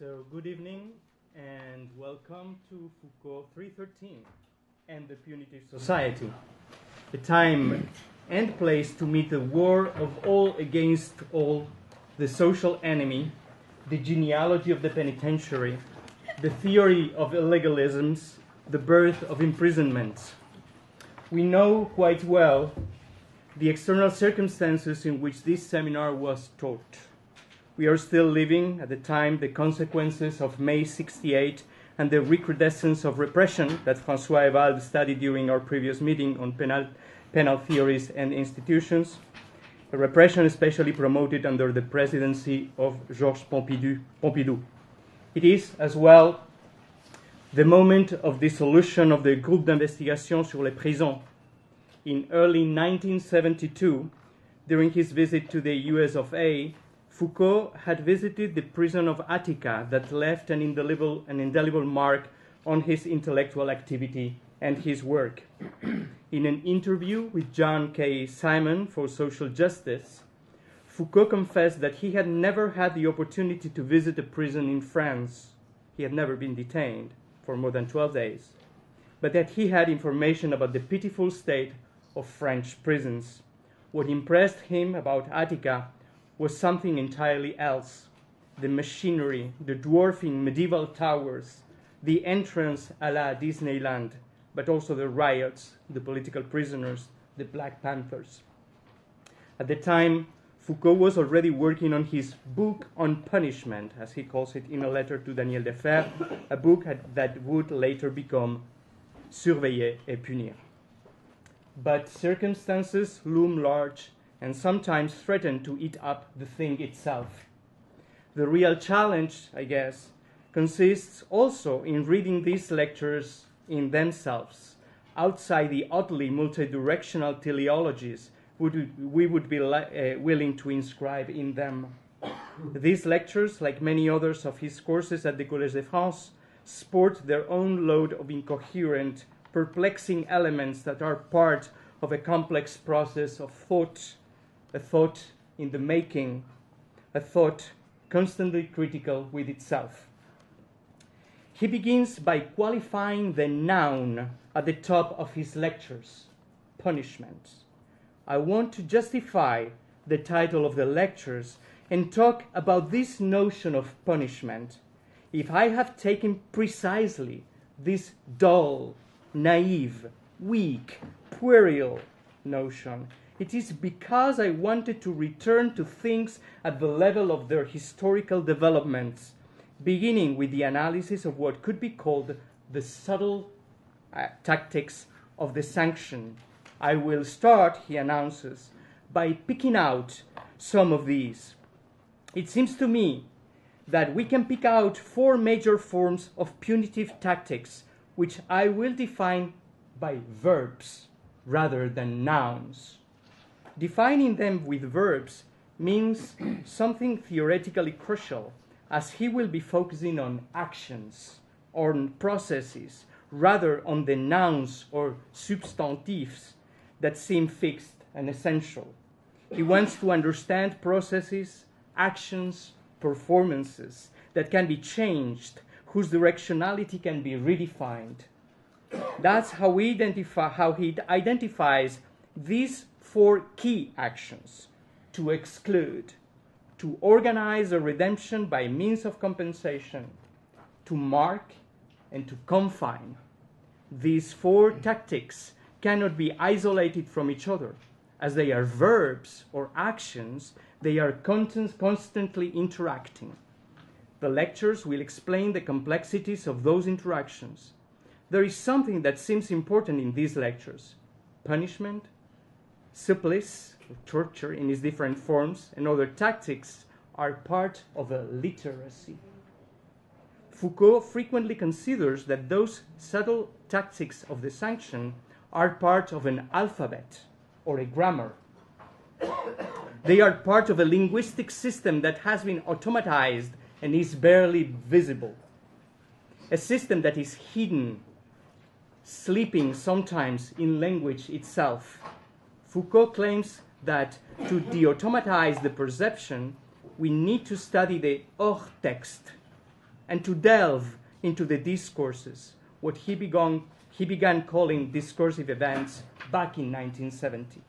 So good evening and welcome to Foucault 313 and the Punitive Society, a time and place to meet the war of all against all, the social enemy, the genealogy of the penitentiary, the theory of illegalisms, the birth of imprisonments. We know quite well the external circumstances in which this seminar was taught. We are still living at the time the consequences of May 68 and the recrudescence of repression that François Evalde studied during our previous meeting on penal theories and institutions, a repression especially promoted under the presidency of Georges Pompidou. It is as well the moment of dissolution of the Groupe d'investigation sur les prisons. In early 1972, during his visit to the US of A, Foucault had visited the prison of Attica that left an indelible mark on his intellectual activity and his work. In an interview with John K. Simon for Social Justice, Foucault confessed that he had never had the opportunity to visit a prison in France. He had never been detained for more than 12 days, but that he had information about the pitiful state of French prisons. What impressed him about Attica was something entirely else: the machinery, the dwarfing medieval towers, the entrance a la Disneyland, but also the riots, the political prisoners, the Black Panthers. At the time, Foucault was already working on his book on punishment, as he calls it in a letter to Daniel Defer, a book that would later become Surveiller et Punir. But circumstances loom large and sometimes threaten to eat up the thing itself. The real challenge, I guess, consists also in reading these lectures in themselves, outside the oddly multidirectional teleologies we would be willing to inscribe in them. These lectures, like many others of his courses at the Collège de France, sport their own load of incoherent, perplexing elements that are part of a complex process of thought, a thought in the making, a thought constantly critical with itself. He begins by qualifying the noun at the top of his lectures, punishment. I want to justify the title of the lectures and talk about this notion of punishment. If I have taken precisely this dull, naive, weak, puerile notion, it is because I wanted to return to things at the level of their historical developments, beginning with the analysis of what could be called the subtle tactics of the sanction. I will start, he announces, by picking out some of these. It seems to me that we can pick out 4 major forms of punitive tactics, which I will define by verbs rather than nouns. Defining them with verbs means something theoretically crucial, as he will be focusing on actions or on processes rather on the nouns or substantifs that seem fixed and essential. He wants to understand processes, actions, performances that can be changed, whose directionality can be redefined. That's how he identifies these 4 key actions: to exclude, to organize a redemption by means of compensation, to mark, and to confine. These 4 tactics cannot be isolated from each other. As they are verbs or actions, they are constantly interacting. The lectures will explain the complexities of those interactions. There is something that seems important in these lectures: punishment, supplice, torture in its different forms, and other tactics are part of a literacy. Foucault frequently considers that those subtle tactics of the sanction are part of an alphabet or a grammar. They are part of a linguistic system that has been automatized and is barely visible. A system that is hidden, sleeping sometimes in language itself. Foucault claims that to de-automatize the perception, we need to study the hors texte, and to delve into the discourses, what he began calling discursive events back in 1970.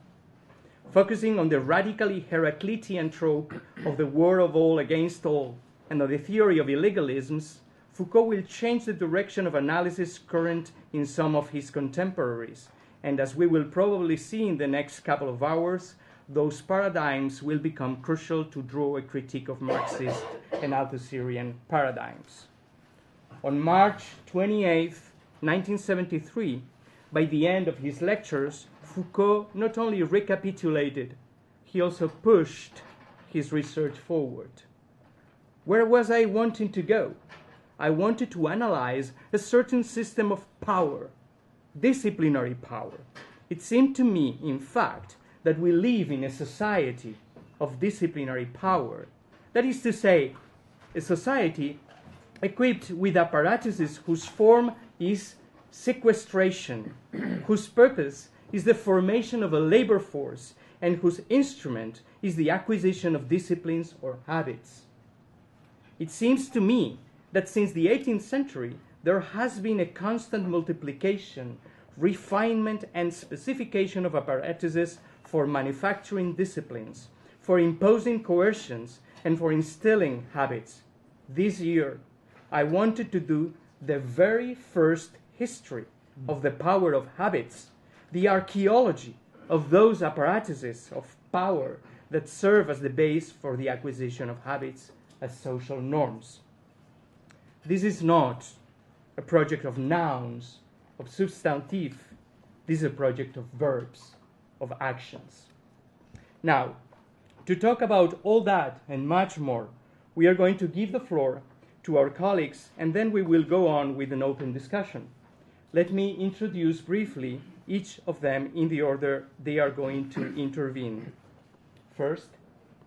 Focusing on the radically Heraclitean trope of the war of all against all and on the theory of illegalisms, Foucault will change the direction of analysis current in some of his contemporaries, and as we will probably see in the next couple of hours, those paradigms will become crucial to draw a critique of Marxist and Althusserian paradigms. On March 28, 1973, by the end of his lectures, Foucault not only recapitulated, he also pushed his research forward. Where was I wanting to go? I wanted to analyze a certain system of power, disciplinary power. It seemed to me, in fact, that we live in a society of disciplinary power. That is to say, a society equipped with apparatuses whose form is sequestration, whose purpose is the formation of a labor force, and whose instrument is the acquisition of disciplines or habits. It seems to me that since the 18th century, there has been a constant multiplication, refinement, and specification of apparatuses for manufacturing disciplines, for imposing coercions, and for instilling habits. This year, I wanted to do the very first history of the power of habits, the archaeology of those apparatuses of power that serve as the base for the acquisition of habits as social norms. This is not a project of nouns, of substantive. This is a project of verbs, of actions. Now, to talk about all that and much more, we are going to give the floor to our colleagues, and then we will go on with an open discussion. Let me introduce briefly each of them in the order they are going to intervene. First,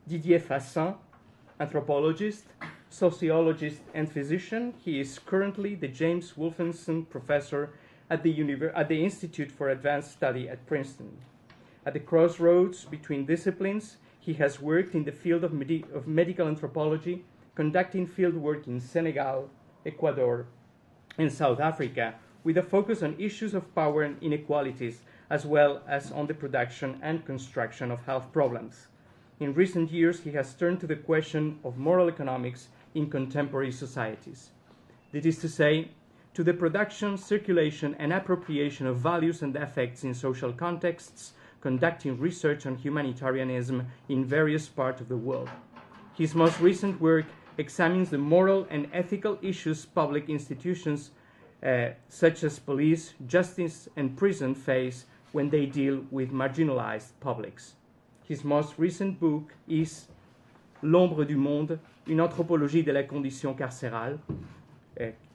Didier Fassin, anthropologist, sociologist, and physician. He is currently the James Wolfensohn Professor at the Institute for Advanced Study at Princeton. At the crossroads between disciplines, he has worked in the field of medical anthropology, conducting fieldwork in Senegal, Ecuador, and South Africa, with a focus on issues of power and inequalities, as well as on the production and construction of health problems. In recent years, he has turned to the question of moral economics in contemporary societies. That is to say, to the production, circulation, and appropriation of values and affects in social contexts, conducting research on humanitarianism in various parts of the world. His most recent work examines the moral and ethical issues public institutions such as police, justice, and prison face when they deal with marginalized publics. His most recent book is L'ombre du monde, une anthropologie de la condition carcérale,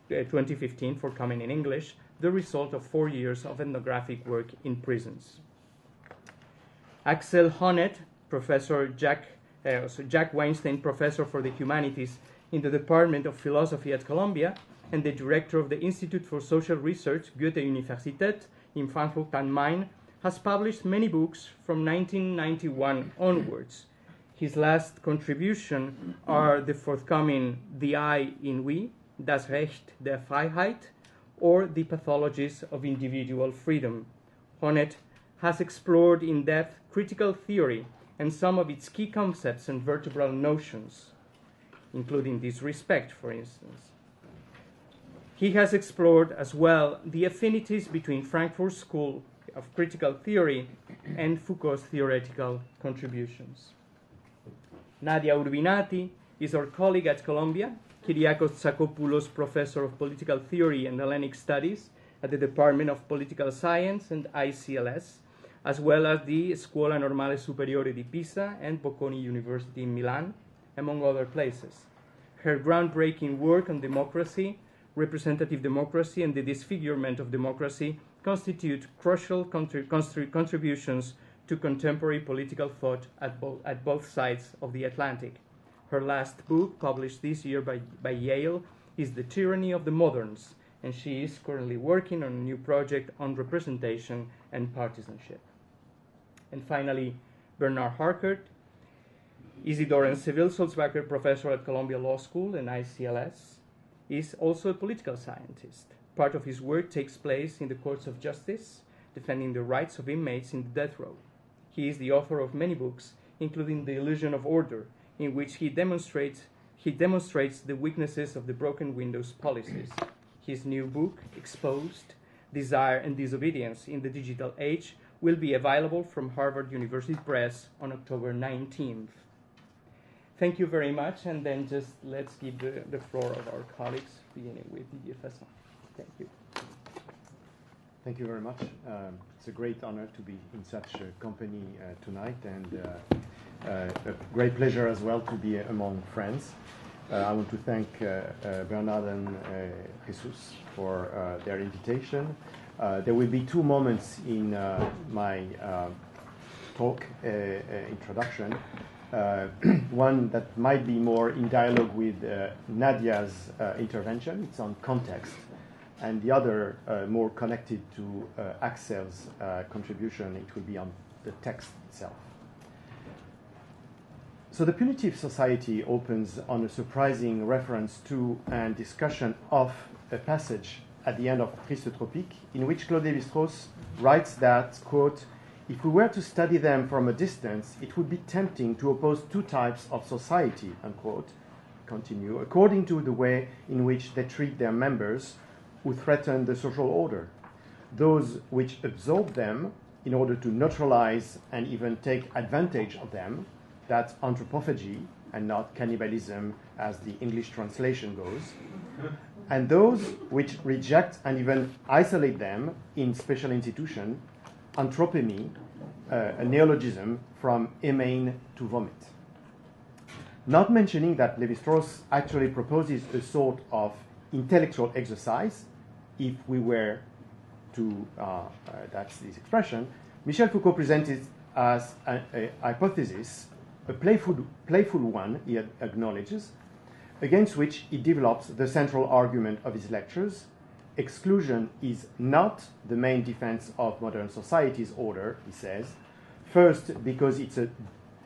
2015, forthcoming in English, the result of 4 years of ethnographic work in prisons. Axel Honneth, Jack Weinstein Professor for the Humanities in the Department of Philosophy at Columbia, and the director of the Institute for Social Research, Goethe-Universität in Frankfurt am Main, has published many books from 1991 onwards. His last contribution are the forthcoming The I in We, Das Recht der Freiheit, or The Pathologies of Individual Freedom. Honneth has explored in depth critical theory and some of its key concepts and vertebral notions, including disrespect, for instance. He has explored as well the affinities between Frankfurt's School of Critical Theory and Foucault's theoretical contributions. Nadia Urbinati is our colleague at Columbia, Kyriakos Tsakopoulos Professor of Political Theory and Hellenic Studies at the Department of Political Science and ICLS, as well as the Scuola Normale Superiore di Pisa and Bocconi University in Milan, among other places. Her groundbreaking work on democracy, representative democracy, and the disfigurement of democracy constitute crucial contributions to contemporary political thought at both sides of the Atlantic. Her last book, published this year by Yale, is The Tyranny of the Moderns, and she is currently working on a new project on representation and partisanship. And finally, Bernard Harkert, Isidore and Seville Sulzbacher Professor at Columbia Law School and ICLS, is also a political scientist. Part of his work takes place in the courts of justice, defending the rights of inmates in the death row. He is the author of many books, including The Illusion of Order, in which he demonstrates the weaknesses of the broken windows policies. His new book, Exposed: Desire and Disobedience in the Digital Age, will be available from Harvard University Press on October 19th. Thank you very much, and then just let's give the floor of our colleagues, beginning with Didier Fasson. Thank you. Thank you very much. It's a great honor to be in such a company tonight, and a great pleasure as well to be among friends. I want to thank Bernard and Jesus for their invitation. There will be two moments in my talk introduction. One that might be more in dialogue with Nadia's intervention. It's on context. And the other more connected to Axel's contribution. It will be on the text itself. So the Punitive Society opens on a surprising reference to and discussion of a passage at the end of Triste Tropique, in which Claude Lévi-Strauss writes that, quote, "If we were to study them from a distance, it would be tempting to oppose two types of society," unquote, continue, "according to the way in which they treat their members who threaten the social order, those which absorb them in order to neutralize and even take advantage of them, that's anthropophagy and not cannibalism as the English translation goes, and those which reject and even isolate them in special institution, anthropemy, a neologism from emain to vomit." Not mentioning that Lévi-Strauss actually proposes a sort of intellectual exercise, if we were to, that's this expression, Michel Foucault presents it as a hypothesis, a playful one, he acknowledges, against which he develops the central argument of his lectures. Exclusion is not the main defense of modern society's order, he says. First, because it's a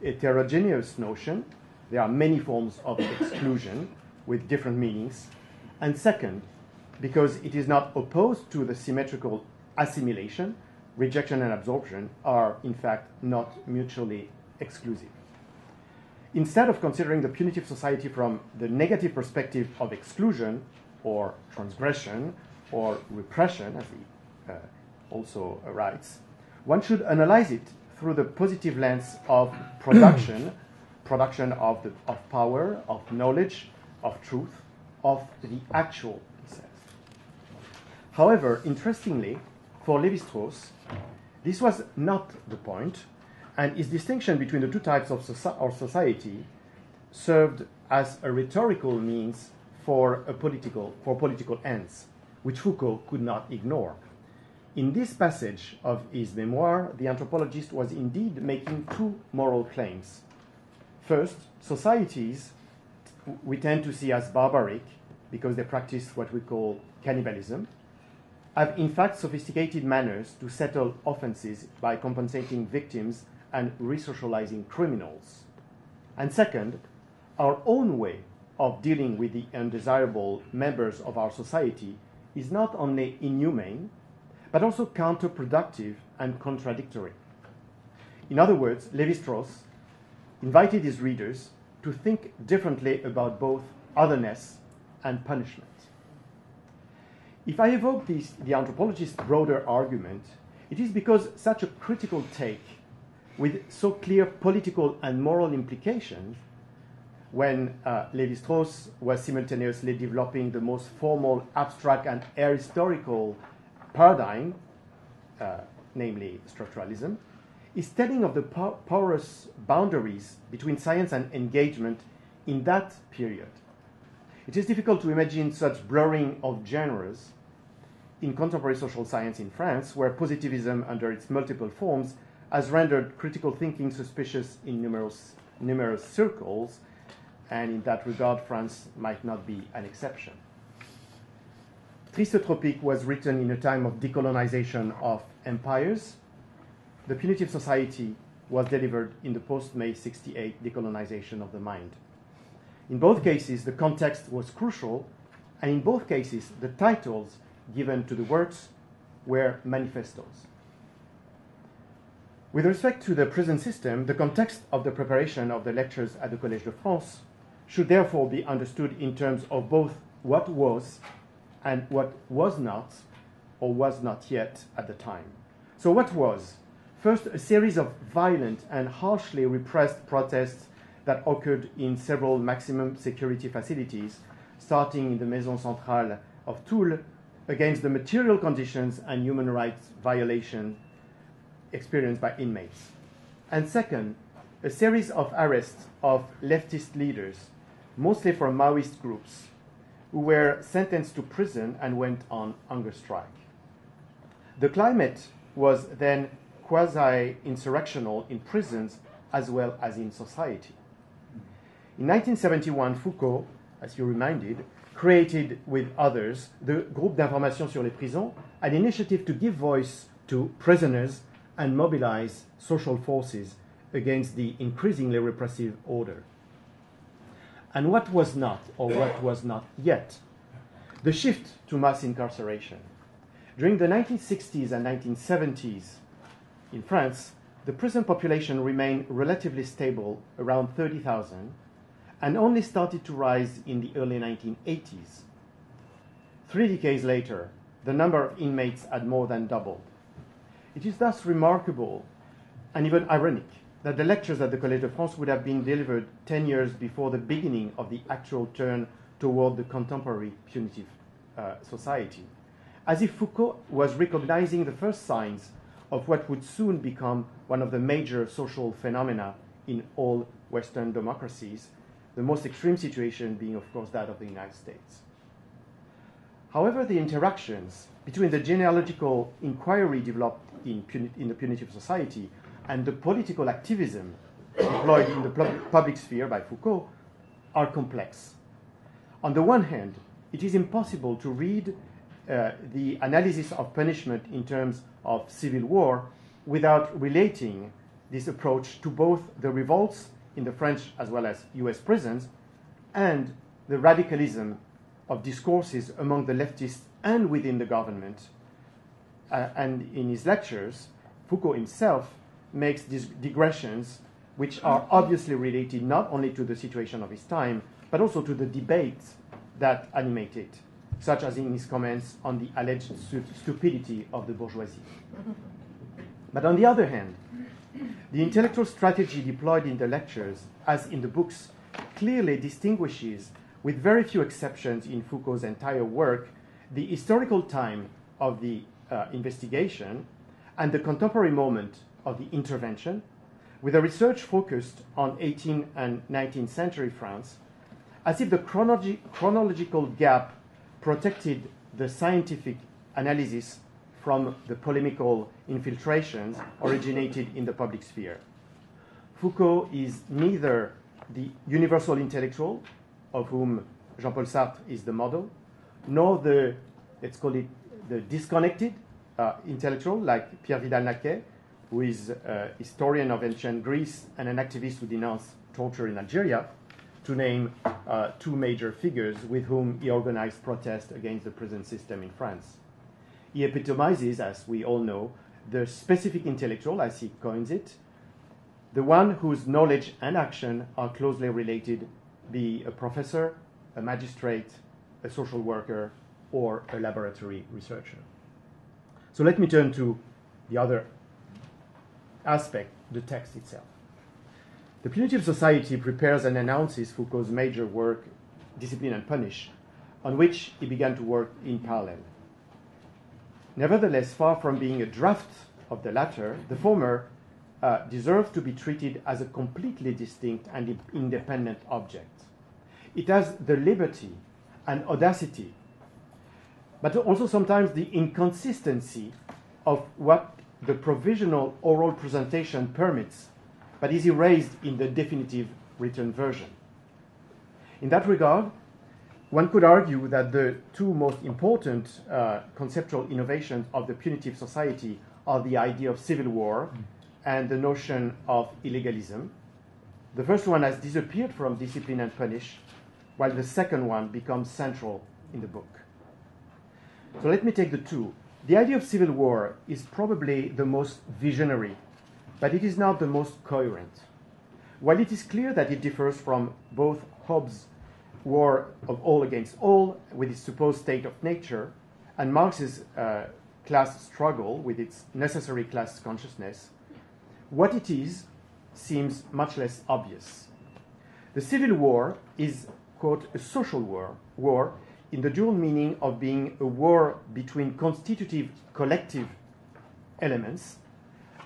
heterogeneous notion. There are many forms of exclusion with different meanings. And second, because it is not opposed to the symmetrical assimilation. Rejection and absorption are, in fact, not mutually exclusive. Instead of considering the Punitive Society from the negative perspective of exclusion or transgression or repression, as he also writes, one should analyze it through the positive lens of production, production of power, of knowledge, of truth, of the actual, he says. However, interestingly, for Lévi-Strauss, this was not the point, and his distinction between the two types of society served as a rhetorical means for political ends, which Foucault could not ignore. In this passage of his memoir, the anthropologist was indeed making two moral claims. First, societies we tend to see as barbaric because they practice what we call cannibalism, have in fact sophisticated manners to settle offenses by compensating victims and resocializing criminals. And second, our own way of dealing with the undesirable members of our society is not only inhumane, but also counterproductive and contradictory. In other words, Lévi-Strauss invited his readers to think differently about both otherness and punishment. If I evoke the anthropologist's broader argument, it is because such a critical take with so clear political and moral implications, when Lévi-Strauss was simultaneously developing the most formal, abstract, and ahistorical paradigm, namely structuralism, is telling of the porous boundaries between science and engagement in that period. It is difficult to imagine such blurring of genres in contemporary social science in France, where positivism under its multiple forms has rendered critical thinking suspicious in numerous circles, and in that regard, France might not be an exception. Triste Tropique was written in a time of decolonization of empires. The Punitive Society was delivered in the post-May 68 decolonization of the mind. In both cases, the context was crucial and in both cases, the titles given to the works were manifestos. With respect to the prison system, the context of the preparation of the lectures at the Collège de France should therefore be understood in terms of both what was and what was not, or was not yet at the time. So what was? First, a series of violent and harshly repressed protests that occurred in several maximum security facilities, starting in the Maison Centrale of Toul, against the material conditions and human rights violation experienced by inmates. And second, a series of arrests of leftist leaders, mostly from Maoist groups, who were sentenced to prison and went on hunger strike. The climate was then quasi-insurrectional in prisons as well as in society. In 1971, Foucault, as you reminded, created with others the Groupe d'Information sur les Prisons, an initiative to give voice to prisoners and mobilize social forces against the increasingly repressive order. And what was not, or what was not yet? The shift to mass incarceration. During the 1960s and 1970s in France, the prison population remained relatively stable, around 30,000, and only started to rise in the early 1980s. 3 decades later, the number of inmates had more than doubled. It is thus remarkable and even ironic that the lectures at the Collège de France would have been delivered 10 years before the beginning of the actual turn toward the contemporary punitive society, as if Foucault was recognizing the first signs of what would soon become one of the major social phenomena in all Western democracies, the most extreme situation being, of course, that of the United States. However, the interactions between the genealogical inquiry developed in the punitive society and the political activism deployed in the public sphere by Foucault are complex. On the one hand, it is impossible to read the analysis of punishment in terms of civil war without relating this approach to both the revolts in the French as well as US prisons and the radicalism of discourses among the leftists and within the government. And in his lectures, Foucault himself makes these digressions which are obviously related not only to the situation of his time, but also to the debates that animate it, such as in his comments on the alleged stupidity of the bourgeoisie. But on the other hand, the intellectual strategy deployed in the lectures, as in the books, clearly distinguishes, with very few exceptions in Foucault's entire work, the historical time of the investigation and the contemporary moment of the intervention, with a research focused on 18th and 19th century France, as if the chronological gap protected the scientific analysis from the polemical infiltrations originated in the public sphere. Foucault is neither the universal intellectual, of whom Jean-Paul Sartre is the model, nor the, let's call it, the disconnected intellectual, like Pierre Vidal-Naquet, who is a historian of ancient Greece and an activist who denounced torture in Algeria, to name 2 major figures with whom he organized protests against the prison system in France. He epitomizes, as we all know, the specific intellectual, as he coins it, the one whose knowledge and action are closely related, be a professor, a magistrate, a social worker, or a laboratory researcher. So let me turn to the other aspect, the text itself. The Punitive Society prepares and announces Foucault's major work, Discipline and Punish, on which he began to work in parallel. Nevertheless, far from being a draft of the latter, the former deserves to be treated as a completely distinct and independent object. It has the liberty and audacity, but also sometimes the inconsistency of what the provisional oral presentation permits, but is erased in the definitive written version. In that regard, one could argue that the 2 most important conceptual innovations of the punitive society are the idea of civil war and the notion of illegalism. The first one has disappeared from Discipline and Punish, while the second one becomes central in the book. So let me take the two. The idea of civil war is probably the most visionary, but it is not the most coherent. While it is clear that it differs from both Hobbes' war of all against all, with its supposed state of nature, and Marx's class struggle with its necessary class consciousness, what it is seems much less obvious. The civil war is, quote, a social war in the dual meaning of being a war between constitutive collective elements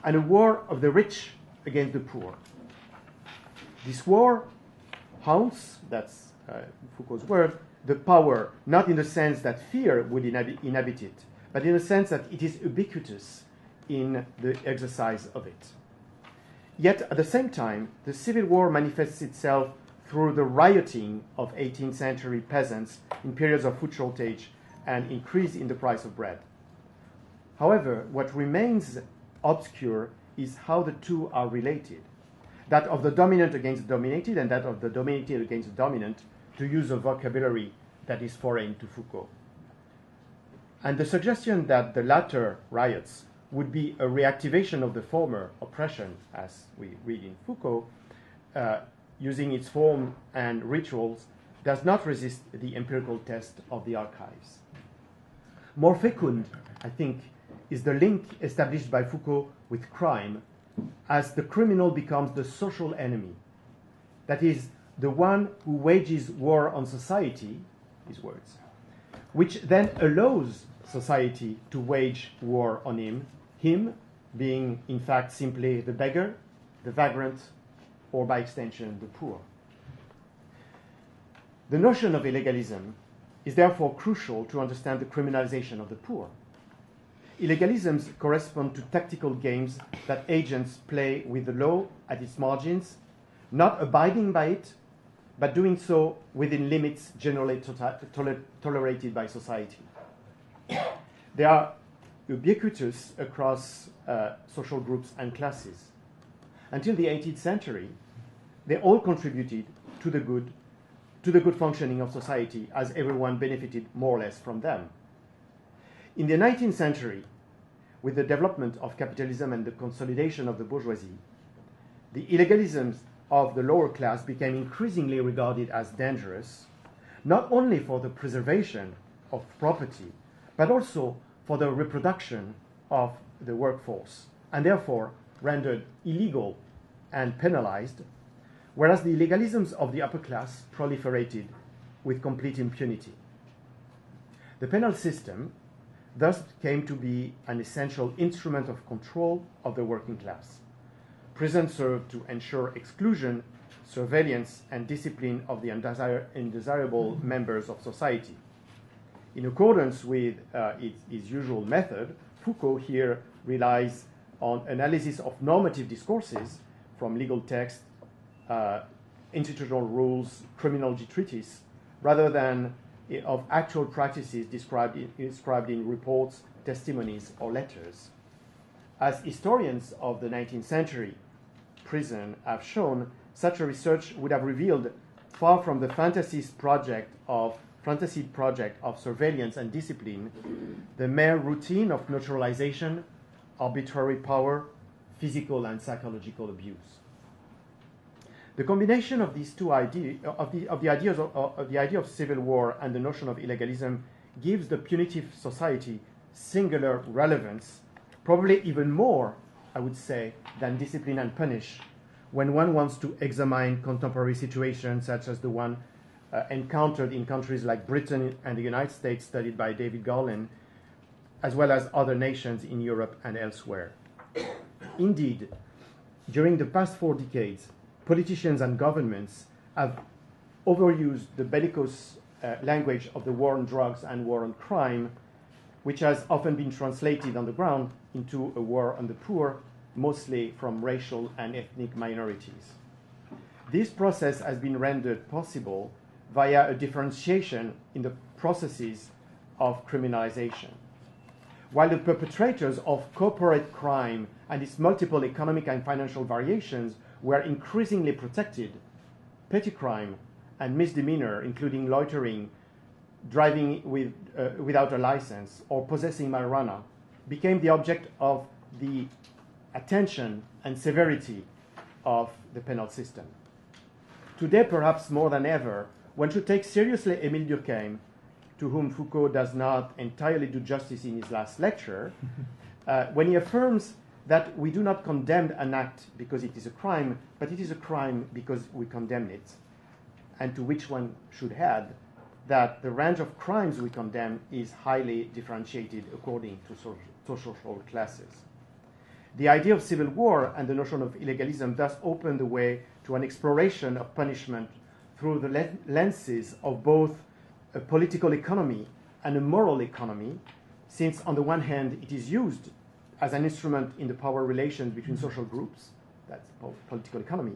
and a war of the rich against the poor. This war haunts, that's Foucault's word, the power, not in the sense that fear would inhabit it, but in the sense that it is ubiquitous in the exercise of it. Yet, at the same time, the civil war manifests itself through the rioting of 18th century peasants in periods of food shortage and increase in the price of bread. However, what remains obscure is how the two are related. That of the dominant against the dominated, and that of the dominated against the dominant, to use a vocabulary that is foreign to Foucault. And the suggestion that the latter riots would be a reactivation of the former oppression, as we read in Foucault, using its form and rituals, does not resist the empirical test of the archives. More fecund, I think, is the link established by Foucault with crime, as the criminal becomes the social enemy. That is, the one who wages war on society, his words, which then allows society to wage war on him being, in fact, simply the beggar, the vagrant, or by extension, the poor. The notion of illegalism is therefore crucial to understand the criminalization of the poor. Illegalisms correspond to tactical games that agents play with the law at its margins, not abiding by it, but doing so within limits generally tolerated by society. They are ubiquitous across social groups and classes. Until the 18th century, they all contributed to the good functioning of society, as everyone benefited more or less from them. In the 19th century, with the development of capitalism and the consolidation of the bourgeoisie, the illegalisms of the lower class became increasingly regarded as dangerous, not only for the preservation of property, but also for the reproduction of the workforce, and therefore rendered illegal and penalized, whereas the illegalisms of the upper class proliferated with complete impunity. The penal system thus came to be an essential instrument of control of the working class. Prisons served to ensure exclusion, surveillance, and discipline of the undesirable members of society. In accordance with his usual method, Foucault here relies on analysis of normative discourses from legal text, institutional rules, criminology treatise, rather than of actual practices described in reports, testimonies, or letters. As historians of the 19th century prison have shown, such a research would have revealed, far from the fancied project of surveillance and discipline, the mere routine of neutralization, arbitrary power, physical and psychological abuse. The combination of these two ideas, of the idea of civil war and the notion of illegalism, gives the punitive society singular relevance, probably even more, I would say, than discipline and punish, when one wants to examine contemporary situations such as the one encountered in countries like Britain and the United States, studied by David Garland, as well as other nations in Europe and elsewhere. Indeed, during the past 4 decades, politicians and governments have overused the bellicose language of the war on drugs and war on crime, which has often been translated on the ground into a war on the poor, mostly from racial and ethnic minorities. This process has been rendered possible via a differentiation in the processes of criminalization. While the perpetrators of corporate crime and its multiple economic and financial variations were increasingly protected, petty crime and misdemeanor, including loitering, driving without a license, or possessing marijuana became the object of the attention and severity of the penal system. Today, perhaps more than ever, one should take seriously Émile Durkheim, to whom Foucault does not entirely do justice in his last lecture, when he affirms that we do not condemn an act because it is a crime, but it is a crime because we condemn it, and to which one should add that the range of crimes we condemn is highly differentiated according to social classes. The idea of civil war and the notion of illegalism thus open the way to an exploration of punishment through the lenses of both a political economy and a moral economy, since on the one hand it is used as an instrument in the power relations between social groups, that's political economy,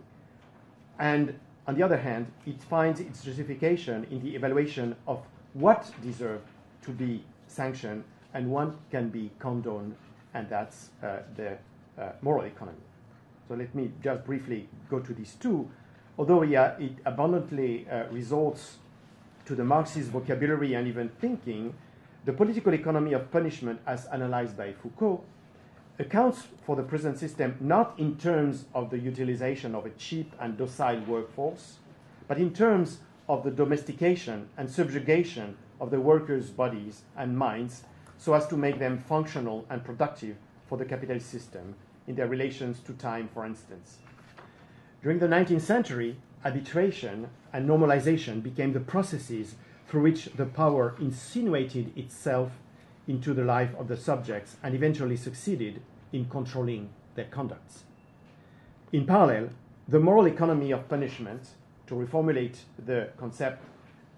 and on the other hand, it finds its justification in the evaluation of what deserves to be sanctioned and what can be condoned, and that's the moral economy. So let me just briefly go to these two. Although it abundantly resorts to the Marxist vocabulary and even thinking, the political economy of punishment, as analyzed by Foucault, accounts for the prison system not in terms of the utilization of a cheap and docile workforce, but in terms of the domestication and subjugation of the workers' bodies and minds so as to make them functional and productive for the capitalist system in their relations to time, for instance. During the 19th century, arbitration and normalization became the processes through which the power insinuated itself into the life of the subjects and eventually succeeded in controlling their conducts. In parallel, the moral economy of punishment, to reformulate the concept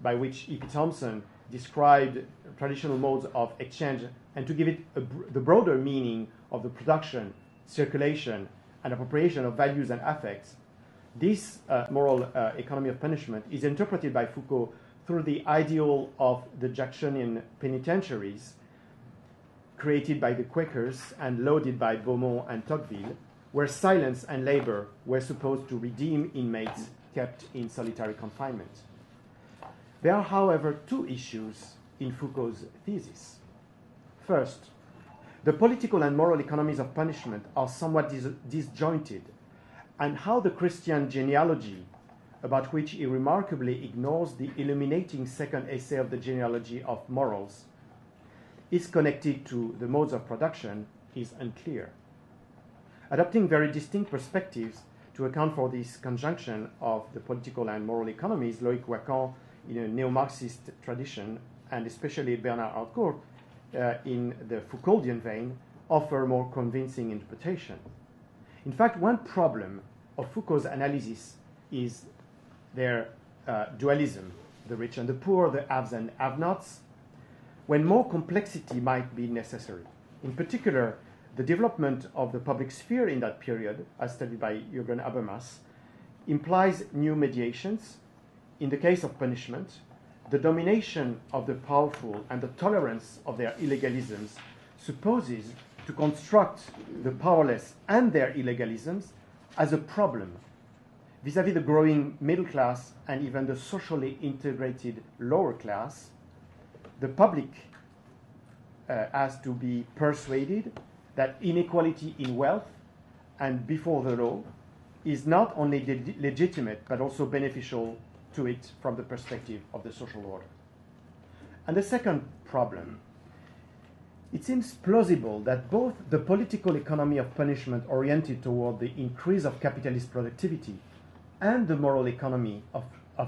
by which E.P. Thompson described traditional modes of exchange and to give it the broader meaning of the production, circulation, and appropriation of values and affects, this moral economy of punishment is interpreted by Foucault through the ideal of the Jacksonian penitentiaries created by the Quakers and lauded by Beaumont and Tocqueville, where silence and labor were supposed to redeem inmates kept in solitary confinement. There are, however, two issues in Foucault's thesis. First, the political and moral economies of punishment are somewhat disjointed, and how the Christian genealogy, about which he remarkably ignores the illuminating second essay of the genealogy of morals, is connected to the modes of production is unclear. Adopting very distinct perspectives to account for this conjunction of the political and moral economies, Loïc Wacan, in a neo-Marxist tradition, and especially Bernard Harcourt, in the Foucauldian vein, offer more convincing interpretation. In fact, one problem of Foucault's analysis is their dualism, the rich and the poor, the haves and have-nots, when more complexity might be necessary. In particular, the development of the public sphere in that period, as studied by Jürgen Habermas, implies new mediations. In the case of punishment, the domination of the powerful and the tolerance of their illegalisms supposes to construct the powerless and their illegalisms as a problem vis-à-vis the growing middle class and even the socially integrated lower class. The public has to be persuaded that inequality in wealth and before the law is not only legitimate but also beneficial to it from the perspective of the social order. And the second problem, it seems plausible that both the political economy of punishment oriented toward the increase of capitalist productivity and the moral economy of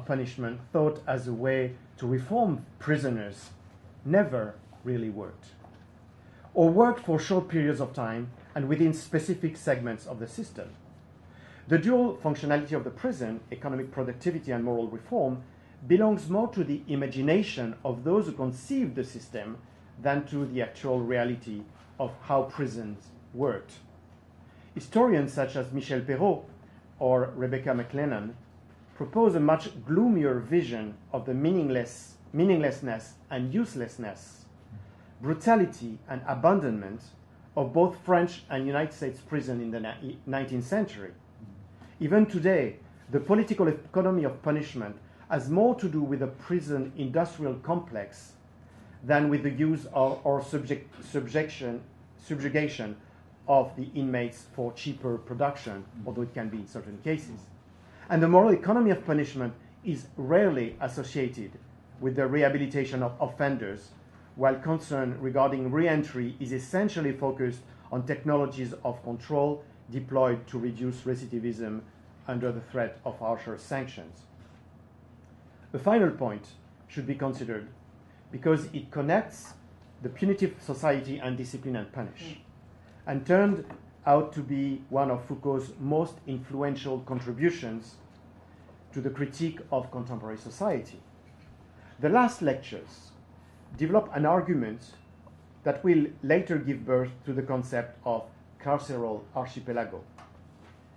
punishment thought as a way to reform prisoners never really worked, or worked for short periods of time and within specific segments of the system. The dual functionality of the prison, economic productivity and moral reform, belongs more to the imagination of those who conceived the system than to the actual reality of how prisons worked. Historians such as Michel Perrault or Rebecca McLennan propose a much gloomier vision of the meaninglessness and uselessness, brutality and abandonment of both French and United States prison in the 19th century. Even today, the political economy of punishment has more to do with the prison industrial complex than with the use of, or subjugation of the inmates for cheaper production, although it can be in certain cases. And the moral economy of punishment is rarely associated with the rehabilitation of offenders, while concern regarding re-entry is essentially focused on technologies of control deployed to reduce recidivism under the threat of harsher sanctions. A final point should be considered because it connects the punitive society and discipline and punish, and turned out to be one of Foucault's most influential contributions to the critique of contemporary society. The last lectures develop an argument that will later give birth to the concept of carceral archipelago,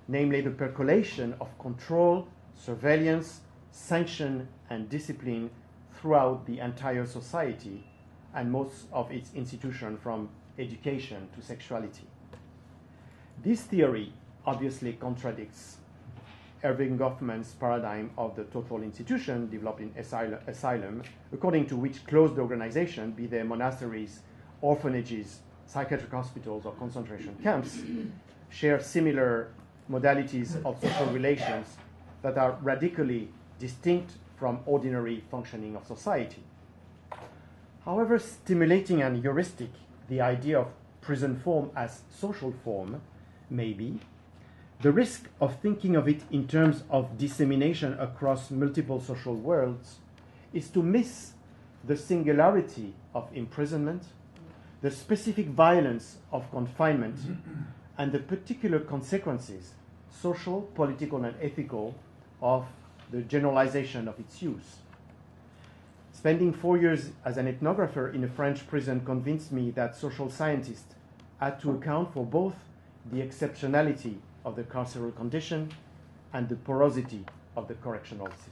namely the percolation of control, surveillance, sanction, and discipline throughout the entire society and most of its institutions, from education to sexuality. This theory obviously contradicts Erving Goffman's paradigm of the total institution developed in asylum, according to which closed organizations, be they monasteries, orphanages, psychiatric hospitals, or concentration camps, share similar modalities of social relations that are radically distinct from ordinary functioning of society. However stimulating and heuristic the idea of prison form as social form may be, the risk of thinking of it in terms of dissemination across multiple social worlds is to miss the singularity of imprisonment, the specific violence of confinement, and the particular consequences, social, political, and ethical, of the generalization of its use. Spending 4 years as an ethnographer in a French prison convinced me that social scientists had to account for both the exceptionality of the carceral condition and the porosity of the correctional system.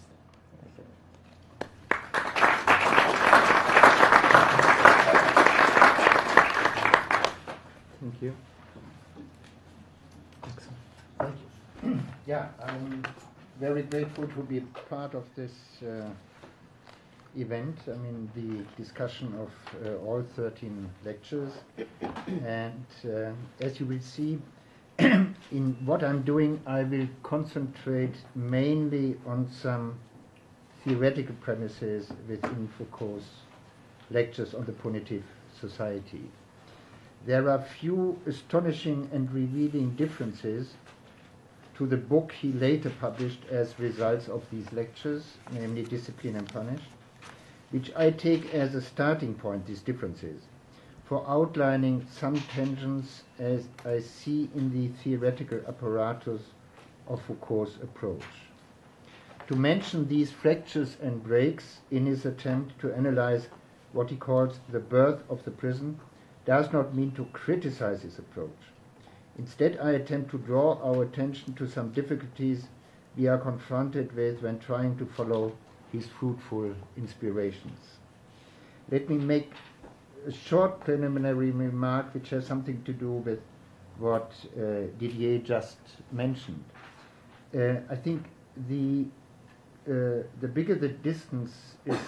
Thank you. Thank you. Yeah, I'm very grateful to be part of this event. I mean, the discussion of all 13 lectures. And as you will see, in what I'm doing, I will concentrate mainly on some theoretical premises within Foucault's lectures on the punitive society. There are few astonishing and revealing differences to the book he later published as results of these lectures, namely Discipline and Punish, which I take as a starting point, these differences, for outlining some tensions as I see in the theoretical apparatus of Foucault's approach. To mention these fractures and breaks in his attempt to analyze what he calls the birth of the prison does not mean to criticize his approach. Instead, I attempt to draw our attention to some difficulties we are confronted with when trying to follow his fruitful inspirations. Let me make a short preliminary remark which has something to do with what Didier just mentioned. I think the bigger the distance is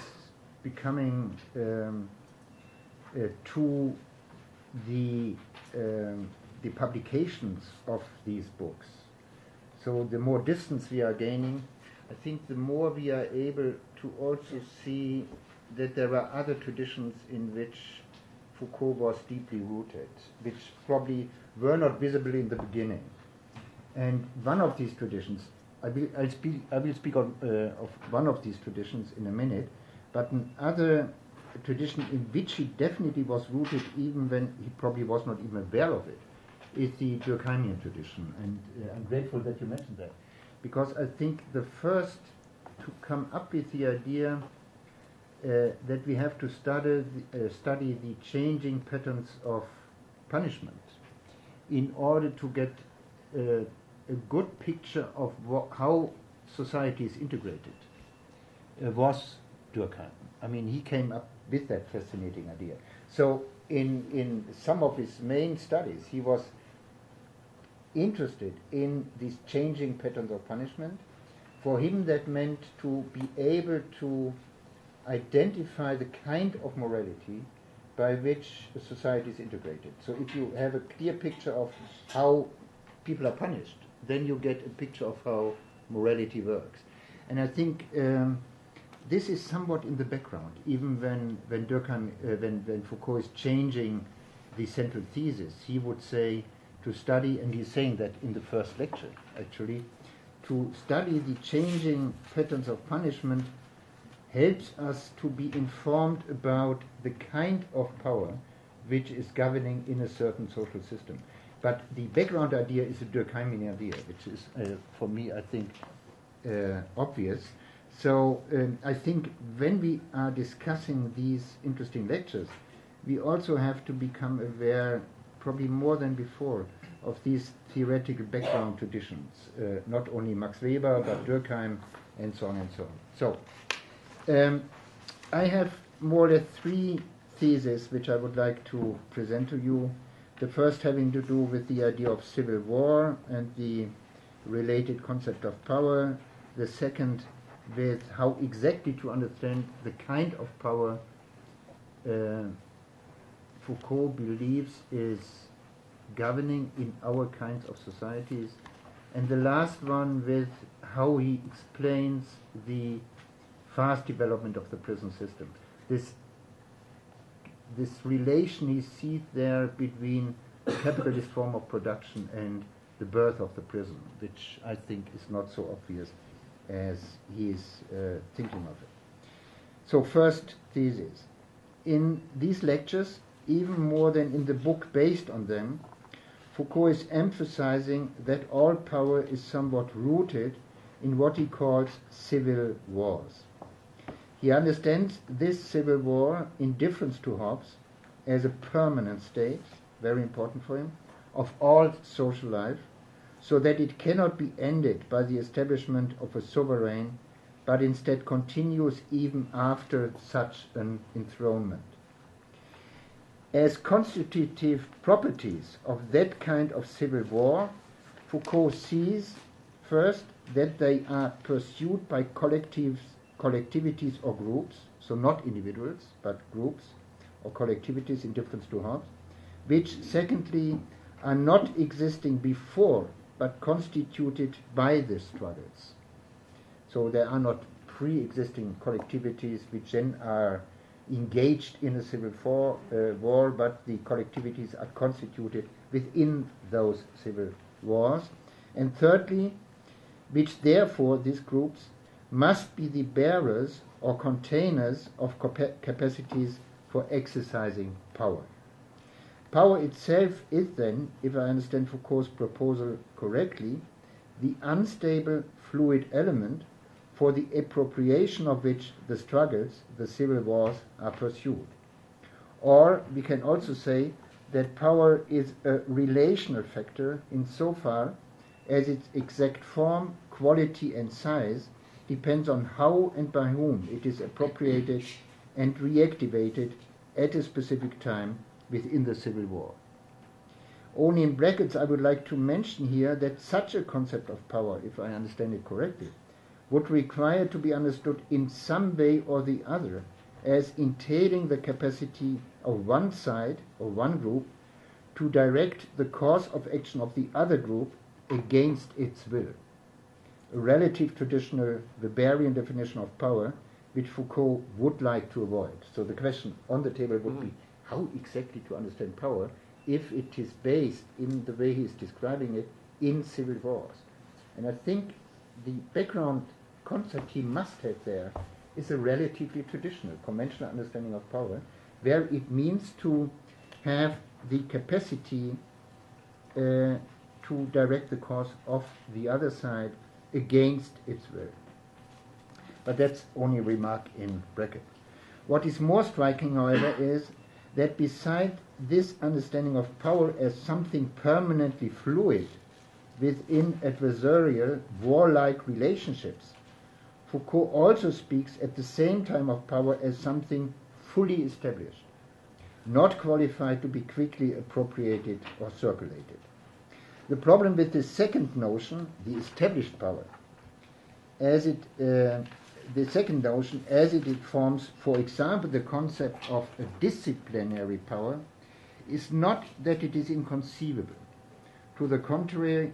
becoming to the publications of these books, so the more distance we are gaining, I think the more we are able to also see that there are other traditions in which Foucault was deeply rooted, which probably were not visible in the beginning. And one of these traditions, I will speak of one of these traditions in a minute, but another tradition in which he definitely was rooted even when he probably was not even aware of it, is the Durkheimian tradition. And I'm grateful that you mentioned that, because I think the first to come up with the idea that we have to study the changing patterns of punishment in order to get a good picture of how society is integrated was Durkheim. I mean, he came up with that fascinating idea. So in some of his main studies, he was interested in these changing patterns of punishment, For him, that meant to be able to identify the kind of morality by which a society is integrated. So if you have a clear picture of how people are punished, then you get a picture of how morality works. And I think this is somewhat in the background, even when Durkheim, when Foucault is changing the central thesis, he would say to study, and he's saying that in the first lecture actually, to study the changing patterns of punishment helps us to be informed about the kind of power which is governing in a certain social system. But the background idea is a Durkheimian idea, which is, for me, I think, obvious. So I think when we are discussing these interesting lectures, we also have to become aware, probably more than before, of these theoretical background traditions, not only Max Weber, but Durkheim, and so on and so on. So I have more or less three theses which I would like to present to you. The first having to do with the idea of civil war and the related concept of power. The second with how exactly to understand the kind of power Foucault believes is governing in our kinds of societies. And the last one with how he explains the fast development of the prison system. This relation he sees there between the capitalist form of production and the birth of the prison, which I think is not so obvious as he is thinking of it. So first thesis. In these lectures, even more than in the book based on them, Foucault is emphasizing that all power is somewhat rooted in what he calls civil wars. He understands this civil war, in difference to Hobbes, as a permanent state, very important for him, of all social life, so that it cannot be ended by the establishment of a sovereign, but instead continues even after such an enthronement. As constitutive properties of that kind of civil war, Foucault sees, first, that they are pursued by collectivities or groups, so not individuals, but groups or collectivities in difference to Hobbes, which, secondly, are not existing before, but constituted by the struggles. So there are not pre-existing collectivities which then are engaged in a civil war, but the collectivities are constituted within those civil wars. And thirdly, which therefore these groups must be the bearers or containers of capacities for exercising power. Power itself is then, if I understand Foucault's proposal correctly, the unstable fluid element for the appropriation of which the struggles, the civil wars, are pursued. Or we can also say that power is a relational factor insofar as its exact form, quality and size depends on how and by whom it is appropriated and reactivated at a specific time within the civil war. Only in brackets I would like to mention here that such a concept of power, if I understand it correctly, would require to be understood in some way or the other as entailing the capacity of one side or one group to direct the course of action of the other group against its will. A relative traditional Weberian definition of power which Foucault would like to avoid. So the question on the table would be how exactly to understand power if it is based in the way he is describing it in civil wars. And I think the background concept he must have there is a relatively traditional, conventional understanding of power, where it means to have the capacity to direct the course of the other side against its will. But that's only a remark in bracket. What is more striking, however, is that beside this understanding of power as something permanently fluid within adversarial, warlike relationships, Foucault also speaks at the same time of power as something fully established, not qualified to be quickly appropriated or circulated. The problem with this second notion, the established power, as it, the second notion, as it forms, for example, the concept of a disciplinary power, is not that it is inconceivable. To the contrary,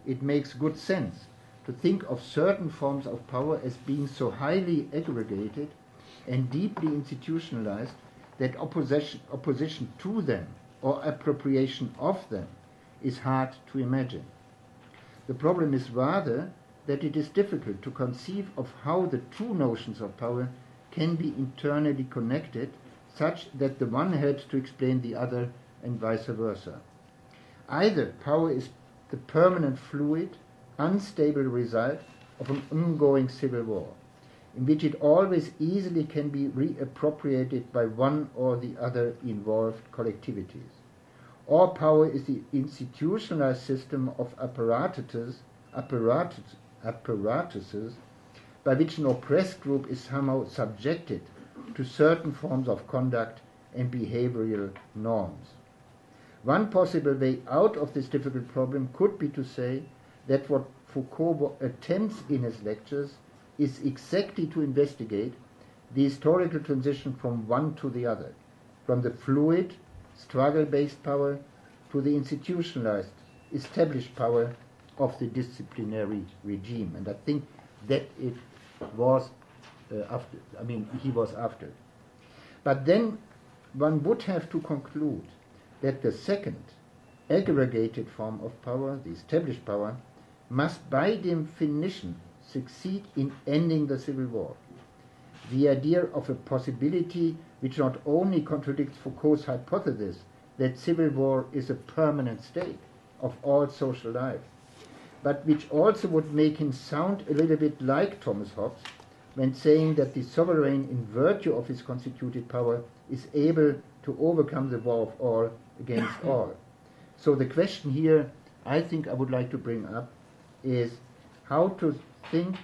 it makes good sense to think of certain forms of power as being so highly aggregated and deeply institutionalized that opposition to them or appropriation of them is hard to imagine. The problem is rather that it is difficult to conceive of how the two notions of power can be internally connected such that the one helps to explain the other and vice versa. Either power is the permanent fluid, unstable result of an ongoing civil war, in which it always easily can be reappropriated by one or the other involved collectivities. Or power is the institutionalized system of apparatuses by which an oppressed group is somehow subjected to certain forms of conduct and behavioral norms. One possible way out of this difficult problem could be to say that what Foucault attempts in his lectures is exactly to investigate the historical transition from one to the other, from the fluid, struggle-based power to the institutionalized, established power of the disciplinary regime. And I think that it was he was after. But then one would have to conclude that the second, aggregated form of power, the established power, must by definition succeed in ending the civil war. The idea of a possibility which not only contradicts Foucault's hypothesis that civil war is a permanent state of all social life, but which also would make him sound a little bit like Thomas Hobbes when saying that the sovereign, in virtue of his constituted power, is able to overcome the war of all against all. So the question here I think I would like to bring up is how to think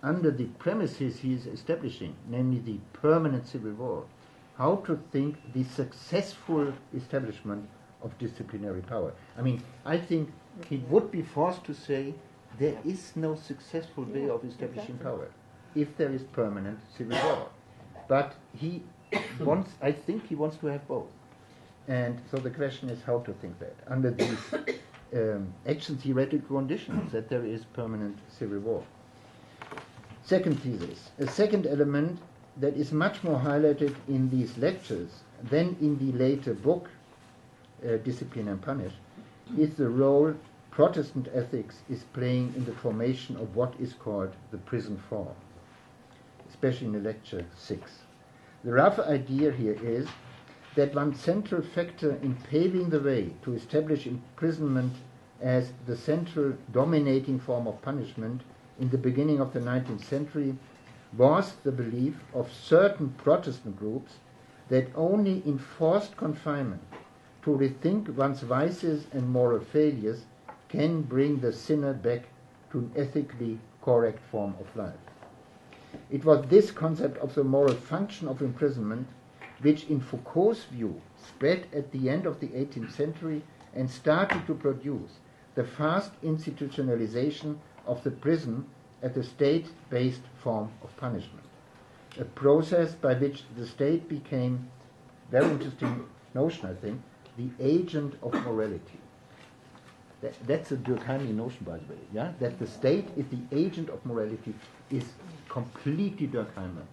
under the premises he is establishing, namely the permanent civil war, how to think the successful establishment of disciplinary power. I mean, I think he would be forced to say there is no successful way of establishing power if there is permanent civil war. But he wants, I think he wants to have both. And so the question is how to think that under these action theoretical conditions that there is permanent civil war. Second thesis, a second element that is much more highlighted in these lectures than in the later book, Discipline and Punish, is the role Protestant ethics is playing in the formation of what is called the prison form, especially in lecture 6. The rough idea here is that one central factor in paving the way to establish imprisonment as the central dominating form of punishment in the beginning of the 19th century was the belief of certain Protestant groups that only enforced confinement to rethink one's vices and moral failures can bring the sinner back to an ethically correct form of life. It was this concept of the moral function of imprisonment which in Foucault's view spread at the end of the 18th century and started to produce the fast institutionalization of the prison as a state-based form of punishment, a process by which the state became, very interesting notion I think, the agent of morality. That's a Durkheimian notion, by the way, yeah? That the state is the agent of morality is completely Durkheimian.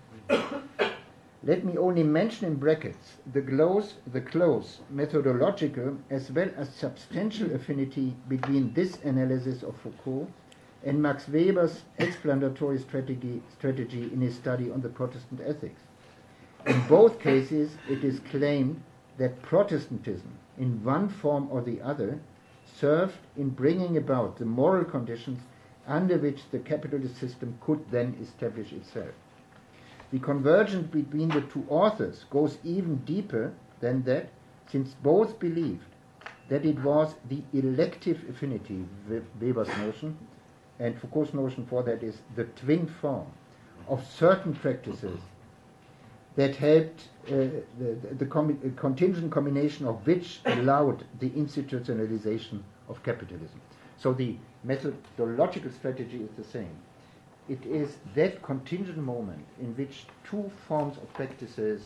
Let me only mention in brackets the close methodological as well as substantial affinity between this analysis of Foucault and Max Weber's explanatory strategy in his study on the Protestant ethics. In both cases, it is claimed that Protestantism, in one form or the other, served in bringing about the moral conditions under which the capitalist system could then establish itself. The convergence between the two authors goes even deeper than that, since both believed that it was the elective affinity, Weber's notion, and Foucault's notion for that is the twin form of certain practices that helped the contingent combination of which allowed the institutionalization of capitalism. So the methodological strategy is the same. It is that contingent moment in which two forms of practices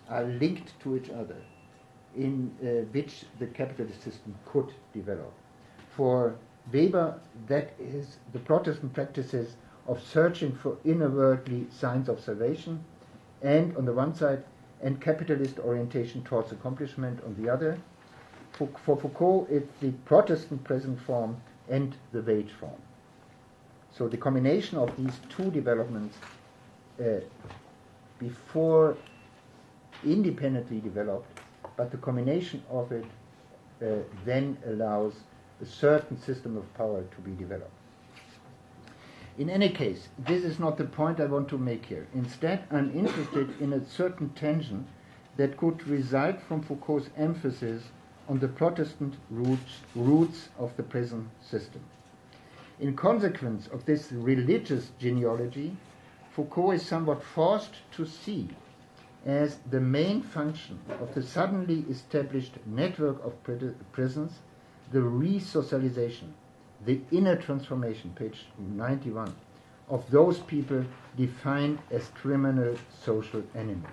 are linked to each other, in which the capitalist system could develop. For Weber, that is the Protestant practices of searching for inner-worldly signs of salvation, and on the one side, and capitalist orientation towards accomplishment on the other. For Foucault, it's the Protestant present form and the wage form. So the combination of these two developments before independently developed, but the combination of it then allows a certain system of power to be developed. In any case, this is not the point I want to make here. Instead, I'm interested in a certain tension that could result from Foucault's emphasis on the Protestant roots of the present system. In consequence of this religious genealogy, Foucault is somewhat forced to see as the main function of the suddenly established network of prisons the re-socialization, the inner transformation, page 91, of those people defined as criminal social enemies.